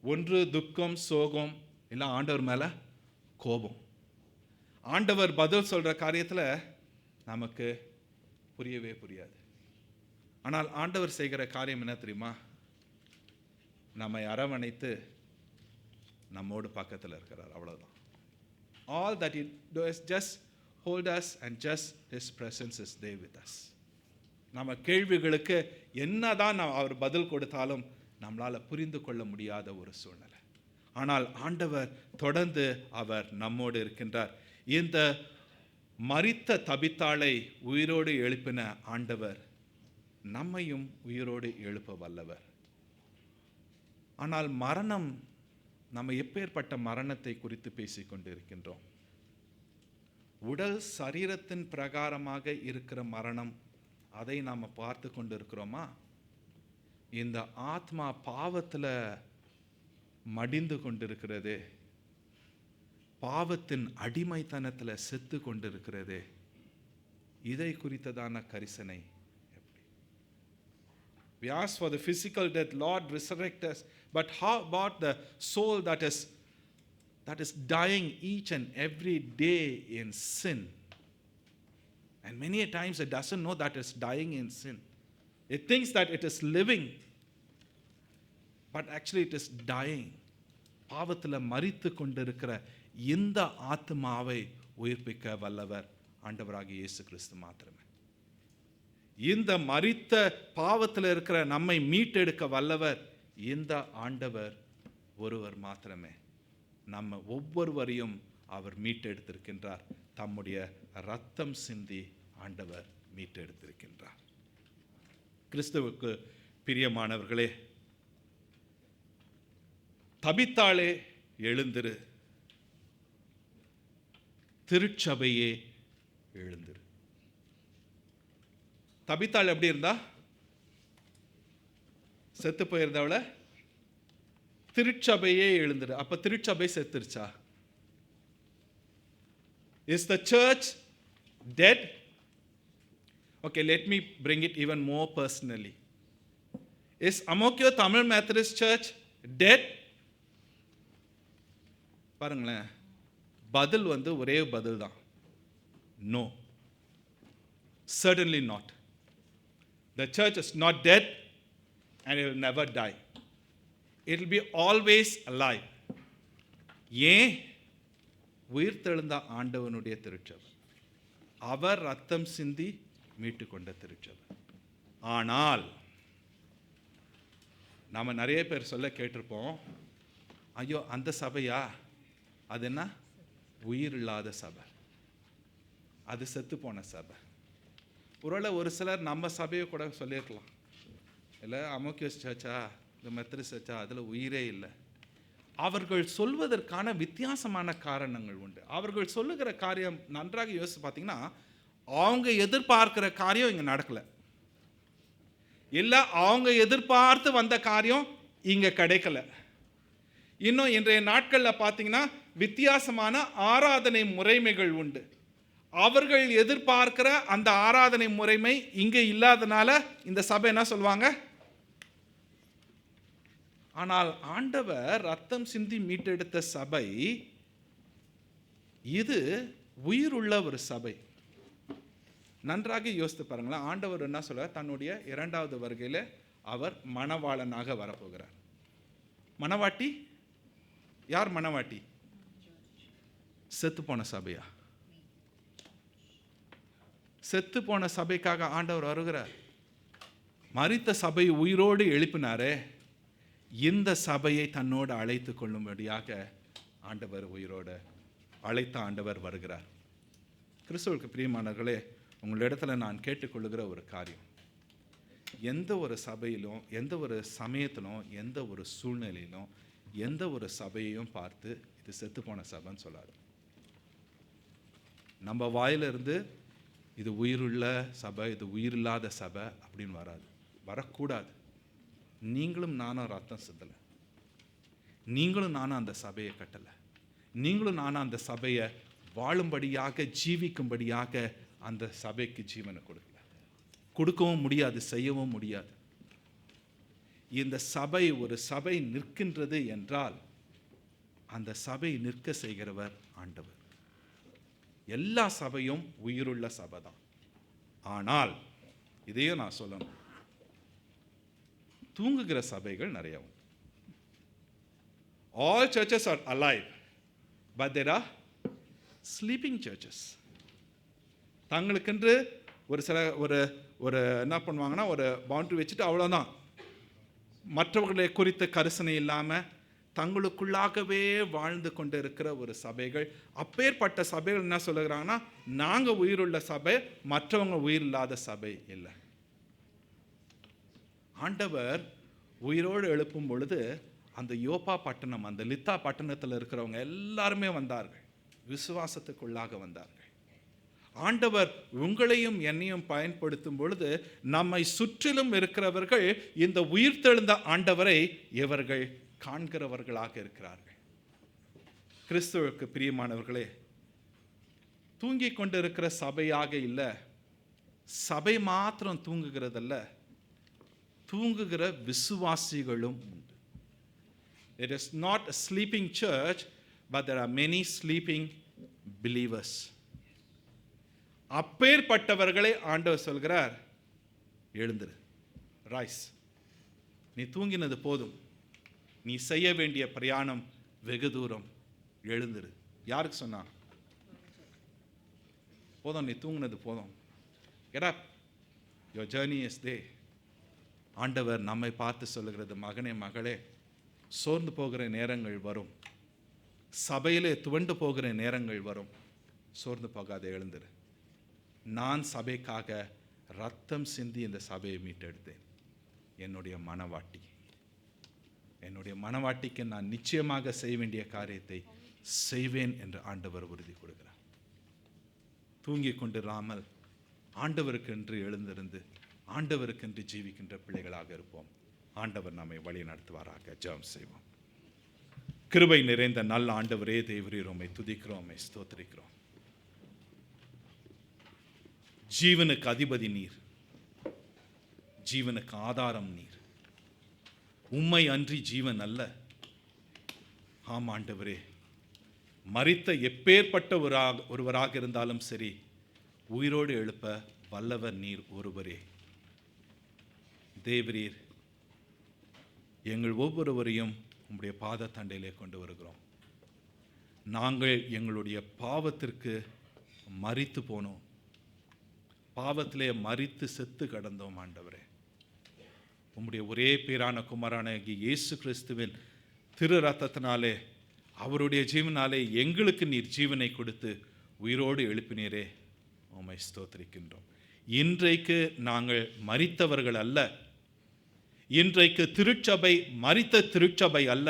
Speaker 8: ஒன்று துக்கம், சோகம், இல்லை ஆண்டவர் மேலே கோபம். ஆண்டவர் பதில் சொல்கிற காரியத்தில் நமக்கு புரியவே புரியாது. ஆனால் ஆண்டவர் செய்கிற காரியம் என்ன தெரியுமா? நம்மை அரவணைத்து நம்மோடு பக்கத்தில் இருக்கிறார், அவ்வளோதான். All that he does just hold us and just his presence is there with us. நம்ம கேள்விகளுக்கு என்னதான் அவர் பதில் கொடுத்தாலும் நம்மளால் புரிந்து கொள்ள முடியாத ஒரு சூழ்நிலை. ஆனால் ஆண்டவர் தொடர்ந்து அவர் நம்மோடு இருக்கின்றார். இந்த மரித்த தபித்தாளை உயிரோடு எழுப்பின ஆண்டவர் நம்மையும் உயிரோடு எழுப்ப வல்லவர். ஆனால் மரணம், நம்ம எப்பேற்பட்ட மரணத்தை குறித்து பேசிக்கொண்டு இருக்கின்றோம்? உடல் சரீரத்தின் பிரகாரமாக இருக்கிற மரணம், அதை நாம் பார்த்து கொண்டு இருக்கிறோமா? இந்த ஆத்மா பாவத்தில் மடிந்து கொண்டிருக்கிறது, பாவத்தின் அடிமைத்தனத்தில் செத்து கொண்டிருக்கிறது. இதை குறித்ததான கரிசனை எப்படி? We ask for the physical death, Lord resurrect us, but how about the soul that is dying each and every day in sin? And many a times it doesn't know that it's dying in sin. It thinks that it is living, but actually it is dying. பாவத்தில் மரித்து கொண்டிருக்கிற இந்த ஆத்மாவை உயிர்ப்பிக்க வல்லவர் ஆண்டவராகிய இயேசு கிறிஸ்து மாத்திரமே. இந்த மரித்த பாவத்தில் இருக்கிற நம்மை மீட்டெடுக்க வல்லவர் இந்த ஆண்டவர் ஒருவர் மாத்திரமே. நம்ம ஒவ்வொருவரையும் அவர் மீட்டெடுத்திருக்கின்றார். தம்முடைய இரத்தம் சிந்தி ஆண்டவர் மீட்டெடுத்திருக்கின்றார். கிறிஸ்துவுக்கு பிரியமானவர்களே, தபித்தாளே எழுந்திரு, திருச்சபையே எழுந்திரு. தபித்தாள் எப்படி இருந்தா? செத்து போயிருந்தவள திருச்சபையே எழுந்திரு. அப்ப திருச்சபை செத்துருச்சா? Is the church dead? Okay, let me bring it even more personally. Is Amokyo Tamil Methodist Church dead? பாருங்களேன், பதில் ஒரே பதில் தான். No. Certainly not. The church is not dead and it will never die. It will be always alive. ஏன்? உயிர்த்தெழுந்த ஆண்டவனுடைய திருச்சபை, அவர் ரத்தம் சிந்தி மீட்டு கொண்ட திருச்சபை. ஆனால் நாம நிறைய பேர் சொல்ல கேட்டிருப்போம், ஐயோ அந்த சபையா, அது என்ன? உயிர் இல்லாத சபை, அது செத்து போன சபை. ஒருவேளை ஒரு சிலர் நம்ம சபையை கூட சொல்லியிருக்கலாம், இல்லை அமோக்கியஸ் சர்ச்சா, இந்த மெத்தடிஸ்ட் சர்ச்சா, அதில் உயிரே இல்லை. அவர்கள் சொல்வதற்கான வித்தியாசமான காரணங்கள் உண்டு. அவர்கள் சொல்லுகிற காரியம் நன்றாக யோசித்து பார்த்தீங்கன்னா, அவங்க எதிர்பார்க்கிற காரியம் இங்கே நடக்கலை, இல்லை அவங்க எதிர்பார்த்து வந்த காரியம் இங்கே கிடைக்கல. இன்னும் இன்றைய நாட்களில் பார்த்தீங்கன்னா வித்தியாசமான ஆராதனை முறைமைகள் உண்டு. அவர்கள் எதிர்பார்க்கிற அந்த ஆராதனை முறைமை இங்கே இல்லாதனால இந்த சபை என்ன சொல்லுவாங்க? ஆனால் ஆண்டவர் ரத்தம் சிந்தி மீட்டெடுத்த சபை இது உயிருள்ள ஒரு சபை. நன்றாக யோசித்து பாருங்களேன். ஆண்டவர் என்ன சொல்ற? தன்னுடைய இரண்டாவது வருகையில் அவர் மணவாளனாக வரப்போகிறார். மணவாட்டி யார்? மணவாட்டி செத்து போன சபையா? செத்து போன சபைக்காக ஆண்டவர் வருகிறார். மரித்த சபை உயிரோடு எழுப்பினாரே, இந்த சபையை தன்னோடு அழைத்து கொள்ளும்படியாக ஆண்டவர் உயிரோடு அழைத்த ஆண்டவர் வருகிறார். கிறிஸ்துவுக்கு பிரியமானவர்களே, உங்களிடத்துல நான் கேட்டுக்கொள்ளுகிற ஒரு காரியம், எந்த ஒரு சபையிலும், எந்த ஒரு சமயத்திலும், எந்த ஒரு சூழ்நிலையிலும், எந்த ஒரு சபையையும் பார்த்து இது செத்து போன சபைன்னு சொல்லாது. நம்ம வாயிலிருந்து இது உயிருள்ள சபை, இது உயிரில்லாத சபை அப்படின்னு வராது, வரக்கூடாது. நீங்களும் நானும் ரத்தம் சிந்தலை, நீங்களும் நானும் அந்த சபையை கட்டலை, நீங்களும் நானும் அந்த சபையை வாழும்படியாக ஜீவிக்கும்படியாக அந்த சபைக்கு ஜீவனை கொடுக்கல, கொடுக்கவும் முடியாது, செய்யவும் முடியாது. இந்த சபை, ஒரு சபை நிற்கின்றது என்றால் அந்த சபை நிற்க செய்கிறவர் ஆண்டவர். எல்லா சபையும் உயிருள்ள சபை தான். ஆனால் இதையும் நான் சொல்லணும், தூங்குகிற சபைகள் நிறைய உண்டு. All churches are alive, but there are sleeping churches. தங்களுக்கென்று ஒரு சில ஒரு என்ன பண்ணுவாங்கன்னா, ஒரு பவுண்டரி வச்சுட்டு அவ்வளோதான், மற்றவர்களை குறித்த கரிசனை இல்லாமல் தங்களுக்குள்ளாகவே வாழ்ந்து கொண்டு இருக்கிற ஒரு சபைகள். அப்பேற்பட்ட சபைகள் என்ன சொல்லுகிறாங்கன்னா, நாங்கள் உயிருள்ள சபை, மற்றவங்க உயிர் இல்லாத சபை இல்லை. ஆண்டவர் உயிரோடு எழுப்பும் பொழுது அந்த யோப்பா பட்டணம், அந்த லித்தா பட்டணத்தில் இருக்கிறவங்க எல்லாருமே வந்தார்கள், விசுவாசத்துக்குள்ளாக வந்தார்கள். ஆண்டவர் உங்களையும் என்னையும் பயன்படுத்தும் பொழுது நம்மை சுற்றிலும் இருக்கிறவர்கள் இந்த உயிர்த்தெழுந்த ஆண்டவரை இவர்கள் காண்கிறவர்களாக இருக்கிறார்கள். கிறிஸ்துவுக்கு பிரியமானவர்களே, தூங்கிக் கொண்டு இருக்கிற சபையாக இல்லை, சபை மாத்திரம் தூங்குகிறதல்ல, தூங்குகிற விசுவாசிகளும் உண்டு. It is not a sleeping church, but there are many sleeping believers. அப்பேற்பட்டவர்களை ஆண்டவர் சொல்கிறார், எழுந்திரு, ரைஸ், நீ தூங்கினது போதும், நீ செய்ய வேண்டிய பிரயாணம் வெகு தூரம், எழுந்திரு. யாருக்கு சொன்னா? போதும், நீ தூங்கினது போதும், get up, your journey is there. ஆண்டவர் நம்மை பார்த்து சொல்லுகிறது, மகனே மகளே, சோர்ந்து போகிற நேரங்கள் வரும், சபையிலே துவண்டு போகிற நேரங்கள் வரும். சோர்ந்து போகாத, எழுந்துரு. நான் சபைக்காக ரத்தம் சிந்தி இந்த சபையை மீட்டெடுத்தேன். என்னுடைய மனவாட்டிக்கு நான் நிச்சயமாக செய்ய வேண்டிய காரியத்தை செய்வேன் என்று ஆண்டவர் உறுதி கொடுக்கிறார். தூங்கிக் கொண்டிராமல் ஆண்டவருக்கென்று எழுந்திருந்து ஆண்டவருக்கென்று ஜீவிக்கின்ற பிள்ளைகளாக இருப்போம். ஆண்டவர் நம்மை வழி நடத்துவாராக. ஜெபம் செய்வோம். கிருபை நிறைந்த நல்ல ஆண்டவரே, தேவரீர், உம்மை துதிக்கிறோம், உம்மை ஸ்தோத்திரிக்கிறோம். ஜீவனுக்கு அதிபதி நீர், ஜீவனுக்கு ஆதாரம் நீர். உம்மை அன்றி ஜீவன் அல்ல. ஆம் ஆண்டவரே, மரித்த எப்பேற்பட்ட ஒருவராக இருந்தாலும் சரி, உயிரோடு எழுப்ப வல்லவர் நீர் ஒருவரே. தேவரீர், எங்கள் ஒவ்வொருவரையும் உம்முடைய பாத தண்டையிலே கொண்டு வருகிறோம். நாங்கள் எங்களுடைய பாவத்திற்கு மரித்து போனோம், பாவத்திலே மரித்து செத்து கடந்தோம். ஆண்டவரே, உம்முடைய ஒரே பேரான குமாரனான இயேசு கிறிஸ்துவின் திரு ரத்தத்தினாலே, அவருடைய ஜீவனாலே எங்களுக்கு நீர் ஜீவனை கொடுத்து உயிரோடு எழுப்பினீரே, உம்மை ஸ்தோத்திரிக்கின்றோம். இன்றைக்கு நாங்கள் மரித்தவர்கள் அல்ல. இன்றைக்கு திருச்சபை மரித்த திருச்சபை அல்ல,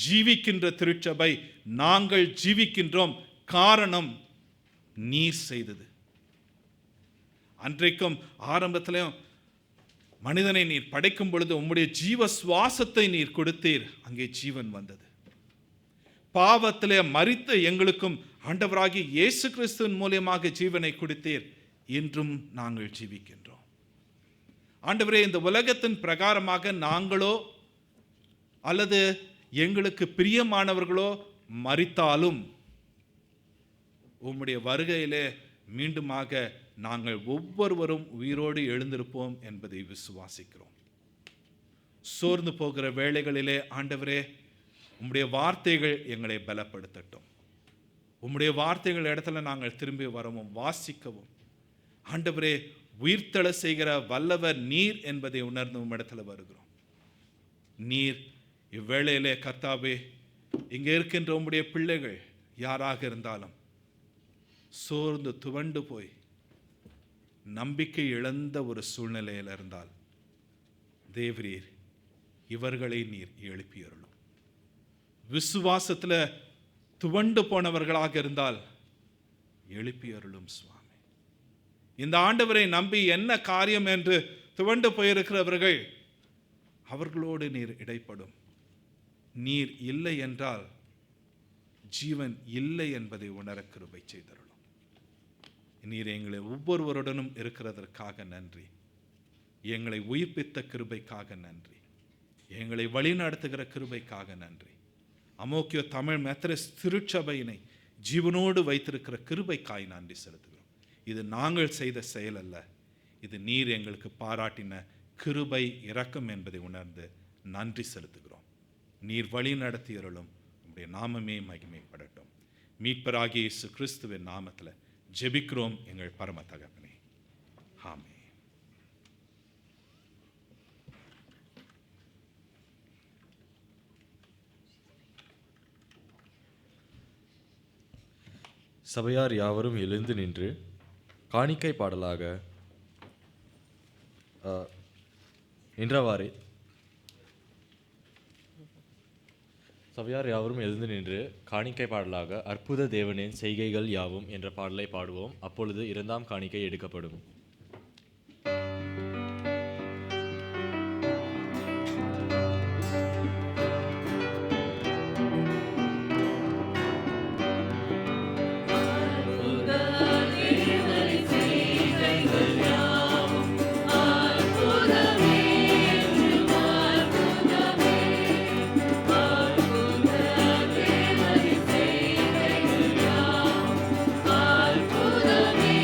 Speaker 8: ஜீவிக்கின்ற திருச்சபை. நாங்கள் ஜீவிக்கின்றோம். காரணம் நீர் செய்தது. அன்றைக்கும் ஆரம்பத்திலும் மனிதனை நீர் படைக்கும் பொழுது உம்முடைய ஜீவ சுவாசத்தை நீர் கொடுத்தீர், அங்கே ஜீவன் வந்தது. பாவத்திலே மரித்த எங்களுக்கும் ஆண்டவராகிய இயேசு கிறிஸ்துவின் மூலமாக ஜீவனை கொடுத்தீர். இன்றும் நாங்கள் ஜீவிக்கின்றோம். ஆண்டவரே, இந்த உலகத்தின் பிரகாரமாக நாங்களோ அல்லது எங்களுக்கு பிரியமானவர்களோ மரித்தாலும் உம்முடைய வருகையிலே மீண்டுமாக நாங்கள் ஒவ்வொருவரும் உயிரோடு எழுந்திருப்போம் என்பதை விசுவாசிக்கிறோம். சோர்ந்து போகிற வேளைகளிலே ஆண்டவரே, உம்முடைய வார்த்தைகள் எங்களை பலப்படுத்தட்டும். உம்முடைய வார்த்தைகள் இடத்துல நாங்கள் திரும்பி வரவும் வாசிக்கவும். ஆண்டவரே, உயிர்த்தெழ செய்கிற வல்லவர் நீர் என்பதை உணர்ந்து உம்மிடத்தில் வருகிறோம். நீர் இவ்வேளையிலே கர்த்தாவே, இங்கே இருக்கின்ற உம்முடைய பிள்ளைகள் யாராக இருந்தாலும் சோர்ந்து துவண்டு போய் நம்பிக்கை இழந்த ஒரு சூழ்நிலையில் இருந்தால், தேவரீர் இவர்களை நீர் எழுப்பியருளும். விசுவாசத்தில் துவண்டு போனவர்களாக இருந்தால் எழுப்பியருளும் சுவாமி. இந்த ஆண்டவரை நம்பி என்ன காரியம் என்று துவண்டு போயிருக்கிறவர்கள், அவர்களோடு நீர் இடைப்படும். நீர் இல்லை என்றால் ஜீவன் இல்லை என்பதை உணர கிருபை செய்தருளும். நீர் எங்களை ஒவ்வொருவருடனும் இருக்கிறதற்காக நன்றி. எங்களை உயிர்ப்பித்த கிருபைக்காக நன்றி. எங்களை வழிநடத்துகிற கிருபைக்காக நன்றி. அமோக்கிய தமிழ் மெத்தடிஸ்ட் திருச்சபையினை ஜீவனோடு வைத்திருக்கிற கிருபைக்காய் நன்றி செலுத்துகிறோம். இது நாங்கள் செய்த செயல் அல்ல, இது நீர் எங்களுக்கு பாராட்டின கிருபை இரக்கம் என்பதை உணர்ந்து நன்றி செலுத்துகிறோம். நீர் வழி நடத்தியருளும். உம்முடைய நாமமே மகிமைப்படட்டும். மீட்பராகிய இயேசு கிறிஸ்துவின் நாமத்தில் ஜெபிக்கிறோம் எங்கள் பரம தகப்பனே. ஆமென்.
Speaker 1: சபையார் யாவரும் எழுந்து நின்று காணிக்கை பாடலாக நின்றவாறே சபையார் யாவரும் எழுந்து நின்று காணிக்கை பாடலாக அற்புத தேவனின் செய்கைகள் யாவும் என்ற பாடலை பாடுவோம். அப்பொழுது இரண்டாம் காணிக்கை எடுக்கப்படும்.
Speaker 2: அற்புதமே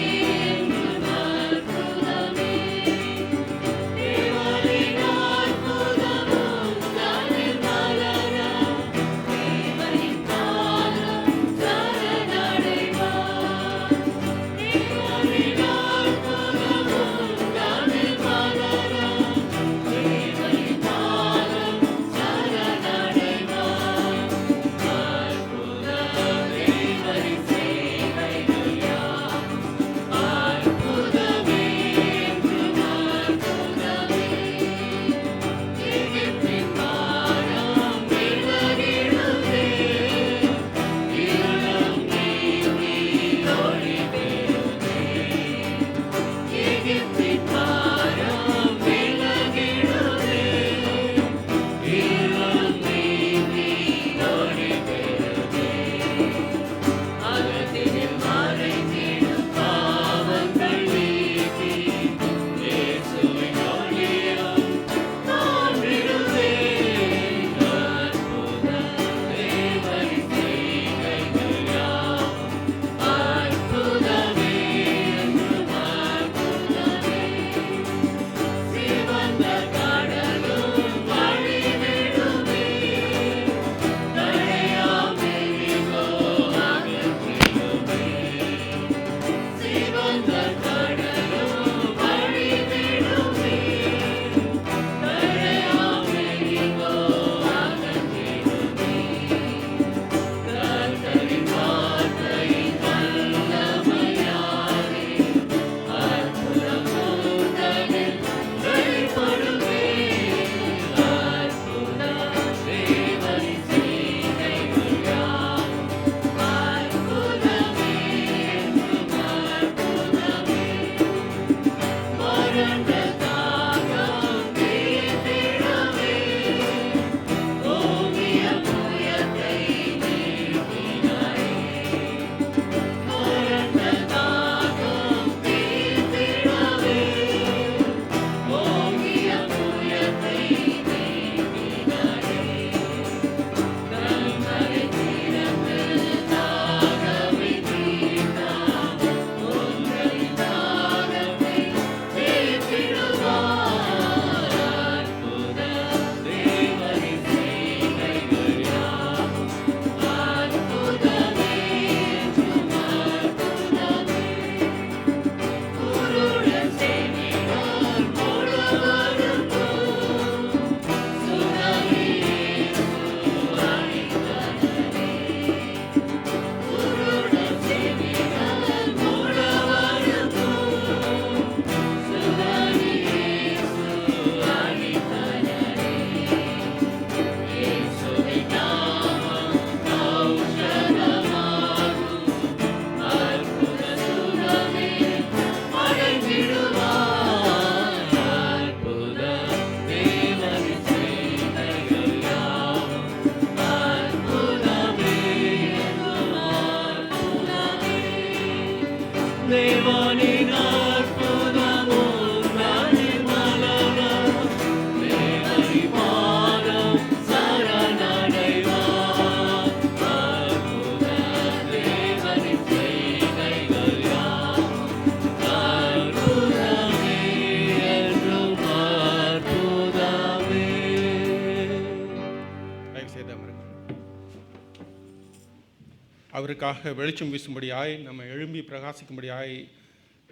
Speaker 10: அவருக்காக வெளிச்சம் வீசும்படியாய் நம்ம எழும்பி பிரகாசிக்கும்படியாய்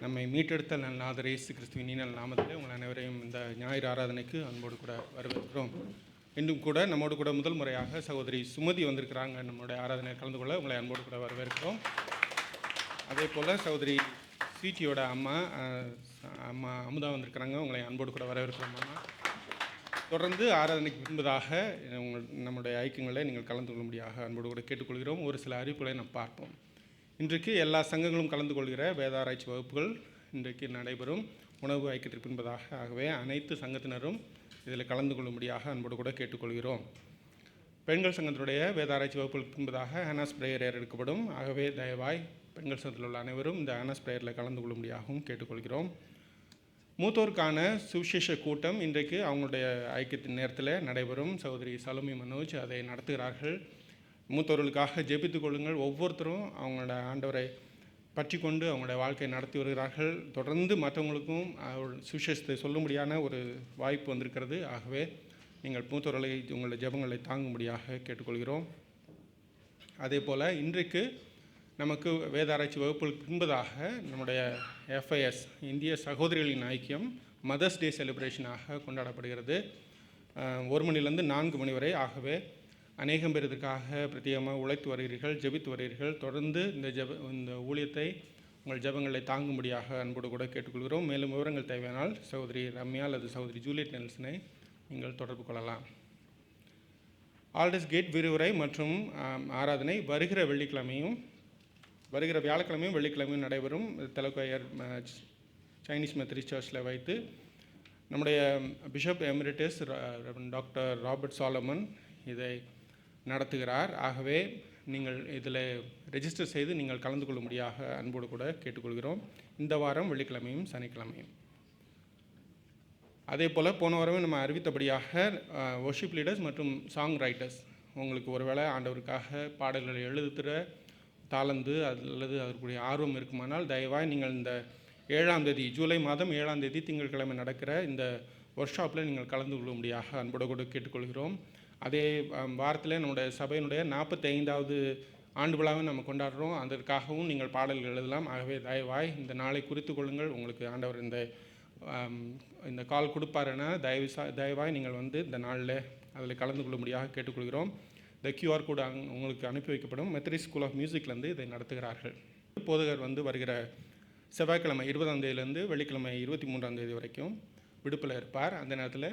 Speaker 10: நம்மை மீட்டெடுத்த நாதர் இயேசு கிறிஸ்துவின் நீல நாமத்திலே உங்கள் அனைவரையும் இந்த ஞாயிறு ஆராதனைக்கு அன்போடு கூட வரவேற்கிறோம். இன்றும் கூட நம்மோடு கூட முதல் முறையாக சகோதரி சுமதி வந்திருக்கிறாங்க. நம்மளுடைய ஆராதனையில் கலந்து கொள்ள உங்களை அன்போடு கூட வரவேற்கிறோம். அதே போல் சகோதரி ஸ்வீட்டியோட அம்மா அமுதா வந்திருக்கிறாங்க. உங்களை அன்போடு கூட வரவேற்கிறோம். அம்மா தொடர்ந்து ஆராதனைக்கு பின்பதாக நம்முடைய ஐக்கியங்களை நீங்கள் கலந்து கொள்ளும்படியாக அன்போடு கூட கேட்டுக்கொள்கிறோம். ஒரு சில அறிவிப்புகளை நாம் பார்ப்போம். இன்றைக்கு எல்லா சங்கங்களும் கலந்து கொள்கிற வேதாராய்ச்சி வகுப்புகள் இன்றைக்கு நடைபெறும் உணவு ஐக்கியத்திற்கு பின்பதாக. ஆகவே அனைத்து சங்கத்தினரும் இதில் கலந்து கொள்ளும்படியாக அன்போடு கூட கேட்டுக்கொள்கிறோம். பெண்கள் சங்கத்தினுடைய வேதாராய்ச்சி வகுப்புகளுக்கு பின்பதாக ஆனாஸ் பிரேயர் எடுக்கப்படும். ஆகவே தயவாய் பெண்கள் சங்கத்தில் உள்ள அனைவரும் இந்த ஆனாஸ் பிரேயரில் கலந்து கொள்ளும்படியாகவும் கேட்டுக்கொள்கிறோம். மூத்தோருக்கான சுவிசேஷ கூட்டம் இன்றைக்கு அவங்களுடைய ஐக்கியத்தின் நேரத்தில் நடைபெறும். சகோதரி சலோமி மனோஜ் அதை நடத்துகிறார்கள். மூத்தவர்களுக்காக ஜெபித்துக் கொள்ளுங்கள். ஒவ்வொருத்தரும் அவங்களோட ஆண்டவரை பற்றி கொண்டு அவங்களுடைய வாழ்க்கையை நடத்தி வருகிறார்கள். தொடர்ந்து மற்றவங்களுக்கும் சுவிசேஷத்தை சொல்லும்படியான ஒரு வாய்ப்பு வந்திருக்கிறது. ஆகவே நீங்கள் மூத்தவர்களை உங்களுடைய ஜெபங்களை தாங்கும்படியாக கேட்டுக்கொள்கிறோம். அதே போல் இன்றைக்கு நமக்கு வேதாராய்ச்சி வகுப்புகளுக்கு பின்பதாக நம்முடைய FIS இந்திய சகோதரிகளின் ஐக்கியம் மதர்ஸ் டே செலிப்ரேஷனாக கொண்டாடப்படுகிறது. 1 மணிலேருந்து 4 மணி வரை. ஆகவே அநேகம் பேர் இதற்காக பிரத்யேகமாக உழைத்து வருகிறீர்கள், ஜெபித்து வருகிறீர்கள். தொடர்ந்து இந்த ஊழியத்தை உங்கள் ஜெபங்களை தாங்கும்படியாக அன்போடு கூட கேட்டுக்கொள்கிறோம். மேலும் விவரங்கள் தேவையானால் சகோதரி ரம்யா அல்லது சகோதரி ஜூலியட் நெல்சனை நீங்கள் தொடர்பு கொள்ளலாம். ஆல்டஸ் கேட் விரிவுரை மற்றும் ஆராதனை வருகிற வியாழக்கிழமையும் வெள்ளிக்கிழமையும் நடைபெறும். தெலக்கோயர் சைனீஸ் மெத்தடிஸ்ட் சர்ச்சில் வைத்து நம்முடைய bishop emeritus doctor Robert Solomon இதை நடத்துகிறார். ஆகவே நீங்கள் இதில் ரெஜிஸ்டர் செய்து நீங்கள் கலந்து கொள்ளும்படியாக அன்போடு கூட கேட்டுக்கொள்கிறோம். இந்த வாரம் வெள்ளிக்கிழமையும் சனிக்கிழமையும். அதே போல் போன வாரமே நம்ம அறிவித்தபடியாக வொர்ஷிப் லீடர்ஸ் மற்றும் சாங் ரைட்டர்ஸ் உங்களுக்கு ஒருவேளை ஆண்டவருக்காக பாடல்களை எழுதுகிற தாளந்து அல்லது அதற்குரிய ஆர்வம் இருக்குமானால் தயவாய் நீங்கள் இந்த 7ஆம் தேதி ஜூலை மாதம் 7ஆம் தேதி திங்கட்கிழமை நடக்கிற இந்த ஒர்க் ஷாப்பில் நீங்கள் கலந்து கொள்ளும்படியாக அன்போடு கூட கேட்டுக்கொள்கிறோம். அதே வாரத்தில் நம்முடைய சபையினுடைய 45வது ஆண்டு விழாவை நம்ம கொண்டாடுறோம். அதற்காகவும் நீங்கள் பாடல்கள் எழுதலாம். ஆகவே தயவாய் இந்த நாளை குறித்து கொள்ளுங்கள். உங்களுக்கு ஆண்டவர் இந்த கால் கொடுப்பாருன்னா தயவாய் நீங்கள் வந்து இந்த நாளில் அதில் கலந்து கொள்ளும்படியாக கேட்டுக்கொள்கிறோம். இந்த QR கோடு உங்களுக்கு அனுப்பி வைக்கப்படும். மெத்தடிஸ்ட் ஸ்கூல் ஆஃப் மியூசிக்லேருந்து இதை நடத்துகிறார்கள். போதகர் வருகிற செவ்வாய்க்கிழமை 20ஆம் தேதியிலேருந்து வெள்ளிக்கிழமை 23ஆம் தேதி வரைக்கும் விடுப்பில் இருப்பார். அந்த நேரத்தில்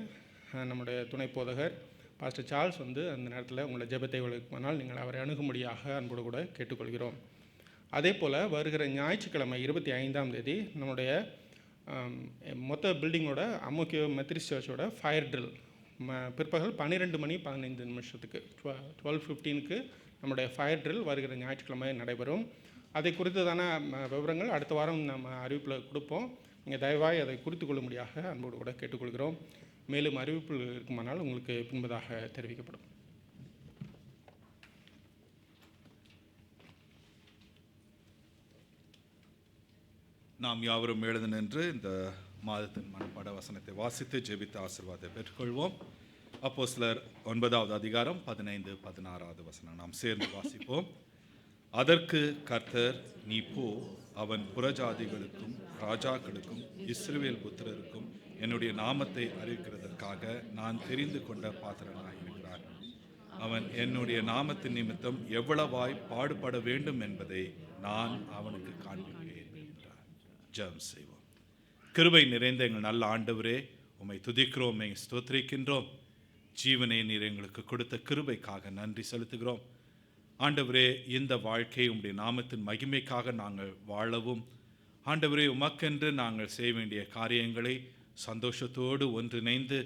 Speaker 10: நம்முடைய துணை போதகர் பாஸ்டர் சார்ல்ஸ் அந்த நேரத்தில் உங்களை ஜெபத்தை வழங்குமானால் நீங்கள் அவரை அணுகும்படியாக அன்போடு கூட கேட்டுக்கொள்கிறோம். அதே போல் வருகிற ஞாயிற்றுக்கிழமை 25ஆம் தேதி நம்முடைய மொத்த பில்டிங்கோட அமுக்கிய மெத்தடிஸ்ட் சர்ச்சோட ஃபயர் ட்ரில் பிற்பகல் 12 மணி 15 நிமிஷத்துக்கு 12:15க்கு நம்முடைய ஃபயர் ட்ரில் வருகிற ஞாயிற்றுக்கிழமை நடைபெறும். அதை குறித்ததான விவரங்கள் அடுத்த வாரம் நம்ம அறிவிப்பில் கொடுப்போம். நீங்கள் தயவாய் அதை குறித்து கொள்ளும்படியாக அன்போடு கூட கேட்டுக்கொள்கிறோம். மேலும் அறிவிப்புகள் இருக்குமானால் உங்களுக்கு பின்பதாக தெரிவிக்கப்படும்.
Speaker 8: நாம் யாவரும் எழுந்து நின்று இந்த மாதத்தின் மனப்பாட வசனத்தை வாசித்து ஜெபித்து ஆசீர்வாதத்தை பெற்றுக்கொள்வோம். அப்போஸ்தலர் 9வது அதிகாரம் 15, 16வது வசனம் நாம் சேர்ந்து வாசிப்போம். அதற்கு கர்த்தர், நீ போ, அவன் புறஜாதிகளுக்கும் ராஜாக்களுக்கும் இஸ்ரவேல் புத்திரருக்கும் என்னுடைய நாமத்தை அறிவிக்கிறதற்காக நான் தெரிந்து கொண்ட பாத்திரனாய் இருக்கிறார். அவன் என்னுடைய நாமத்தின் நிமித்தம் எவ்வளவாய் பாடுபட வேண்டும் என்பதை நான் அவனுக்கு காண்பிப்பேன் என்றார். ஜெபம் செய்வோம். கிருபை நிறைந்த எங்கள் நல்ல ஆண்டவரே, உம்மை துதிக்கிறோம், உம்மை ஸ்தோத்திரிக்கின்றோம். ஜீவனை நீர் எங்களுக்கு கொடுத்த கிருபைக்காக நன்றி செலுத்துகிறோம். ஆண்டவரே, இந்த வாழ்க்கை உம்முடைய நாமத்தின் மகிமைக்காக நாங்கள் வாழவும், ஆண்டவரே உமக்கென்று நாங்கள் செய்ய வேண்டிய காரியங்களை சந்தோஷத்தோடு ஒன்றிணைந்து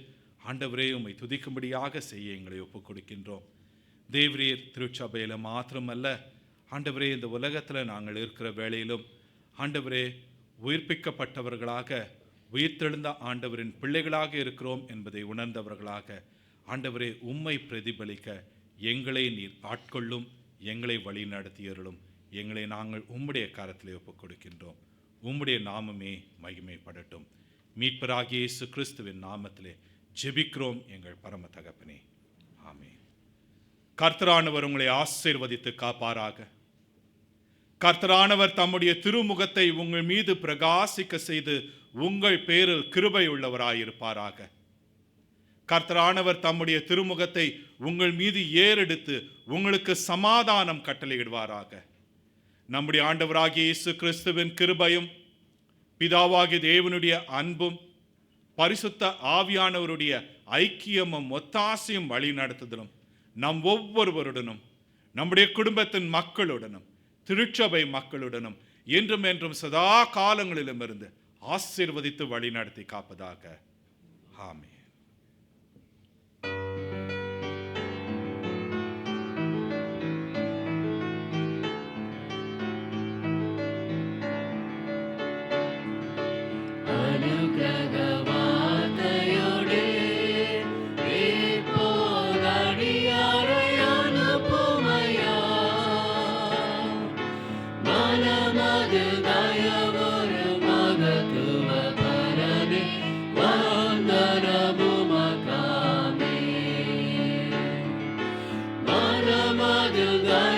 Speaker 8: ஆண்டவரே உம்மை துதிக்கும்படியாக செய்ய எங்களை ஒப்புக் கொடுக்கின்றோம். தேவரீர் திருச்சபையில் மாத்திரமல்ல ஆண்டவரே, இந்த உலகத்தில் நாங்கள் இருக்கிற வேளையிலும் ஆண்டவரே உயிர்ப்பிக்கப்பட்டவர்களாக உயிர்த்தெழுந்த ஆண்டவரின் பிள்ளைகளாக இருக்கிறோம் என்பதை உணர்ந்தவர்களாக ஆண்டவரே உம்மை பிரதிபலிக்க எங்களை நீர் ஆட்கொள்ளும், எங்களை வழி நடத்தியருளும். எங்களை நாங்கள் உம்முடைய கரத்திலே ஒப்புக் கொடுக்கின்றோம். உம்முடைய நாமமே மகிமைப்படட்டும். மீட்பராகிய இயேசு கிறிஸ்துவின் நாமத்திலே ஜெபிக்கிறோம் எங்கள் பரம தகப்பனே, ஆமென். கர்த்தரானவர் உங்களை ஆசீர்வதித்து காப்பாராக. கர்த்தரானவர் தம்முடைய திருமுகத்தை உங்கள் மீது பிரகாசிக்க செய்து உங்கள் பேரில் கிருபை உள்ளவராயிருப்பாராக. கர்த்தரானவர் தம்முடைய திருமுகத்தை உங்கள் மீது ஏறெடுத்து உங்களுக்கு சமாதானம் கட்டளையிடுவாராக. நம்முடைய ஆண்டவராகிய இயேசு கிறிஸ்துவின் கிருபையும் பிதாவாகிய தேவனுடைய அன்பும் பரிசுத்த ஆவியானவருடைய ஐக்கியமும் ஒத்தாசையும் வழி நடத்துதலும் நம் ஒவ்வொருவருடனும் நம்முடைய குடும்பத்தின் மக்களுடனும் திருச்சபை மக்களுடனும் என்றும் என்றும் சதா காலங்களிலும் இருந்து ஆசீர்வதித்து வழி நடத்தி காப்பதாக. ஆமென்.
Speaker 2: Manamadu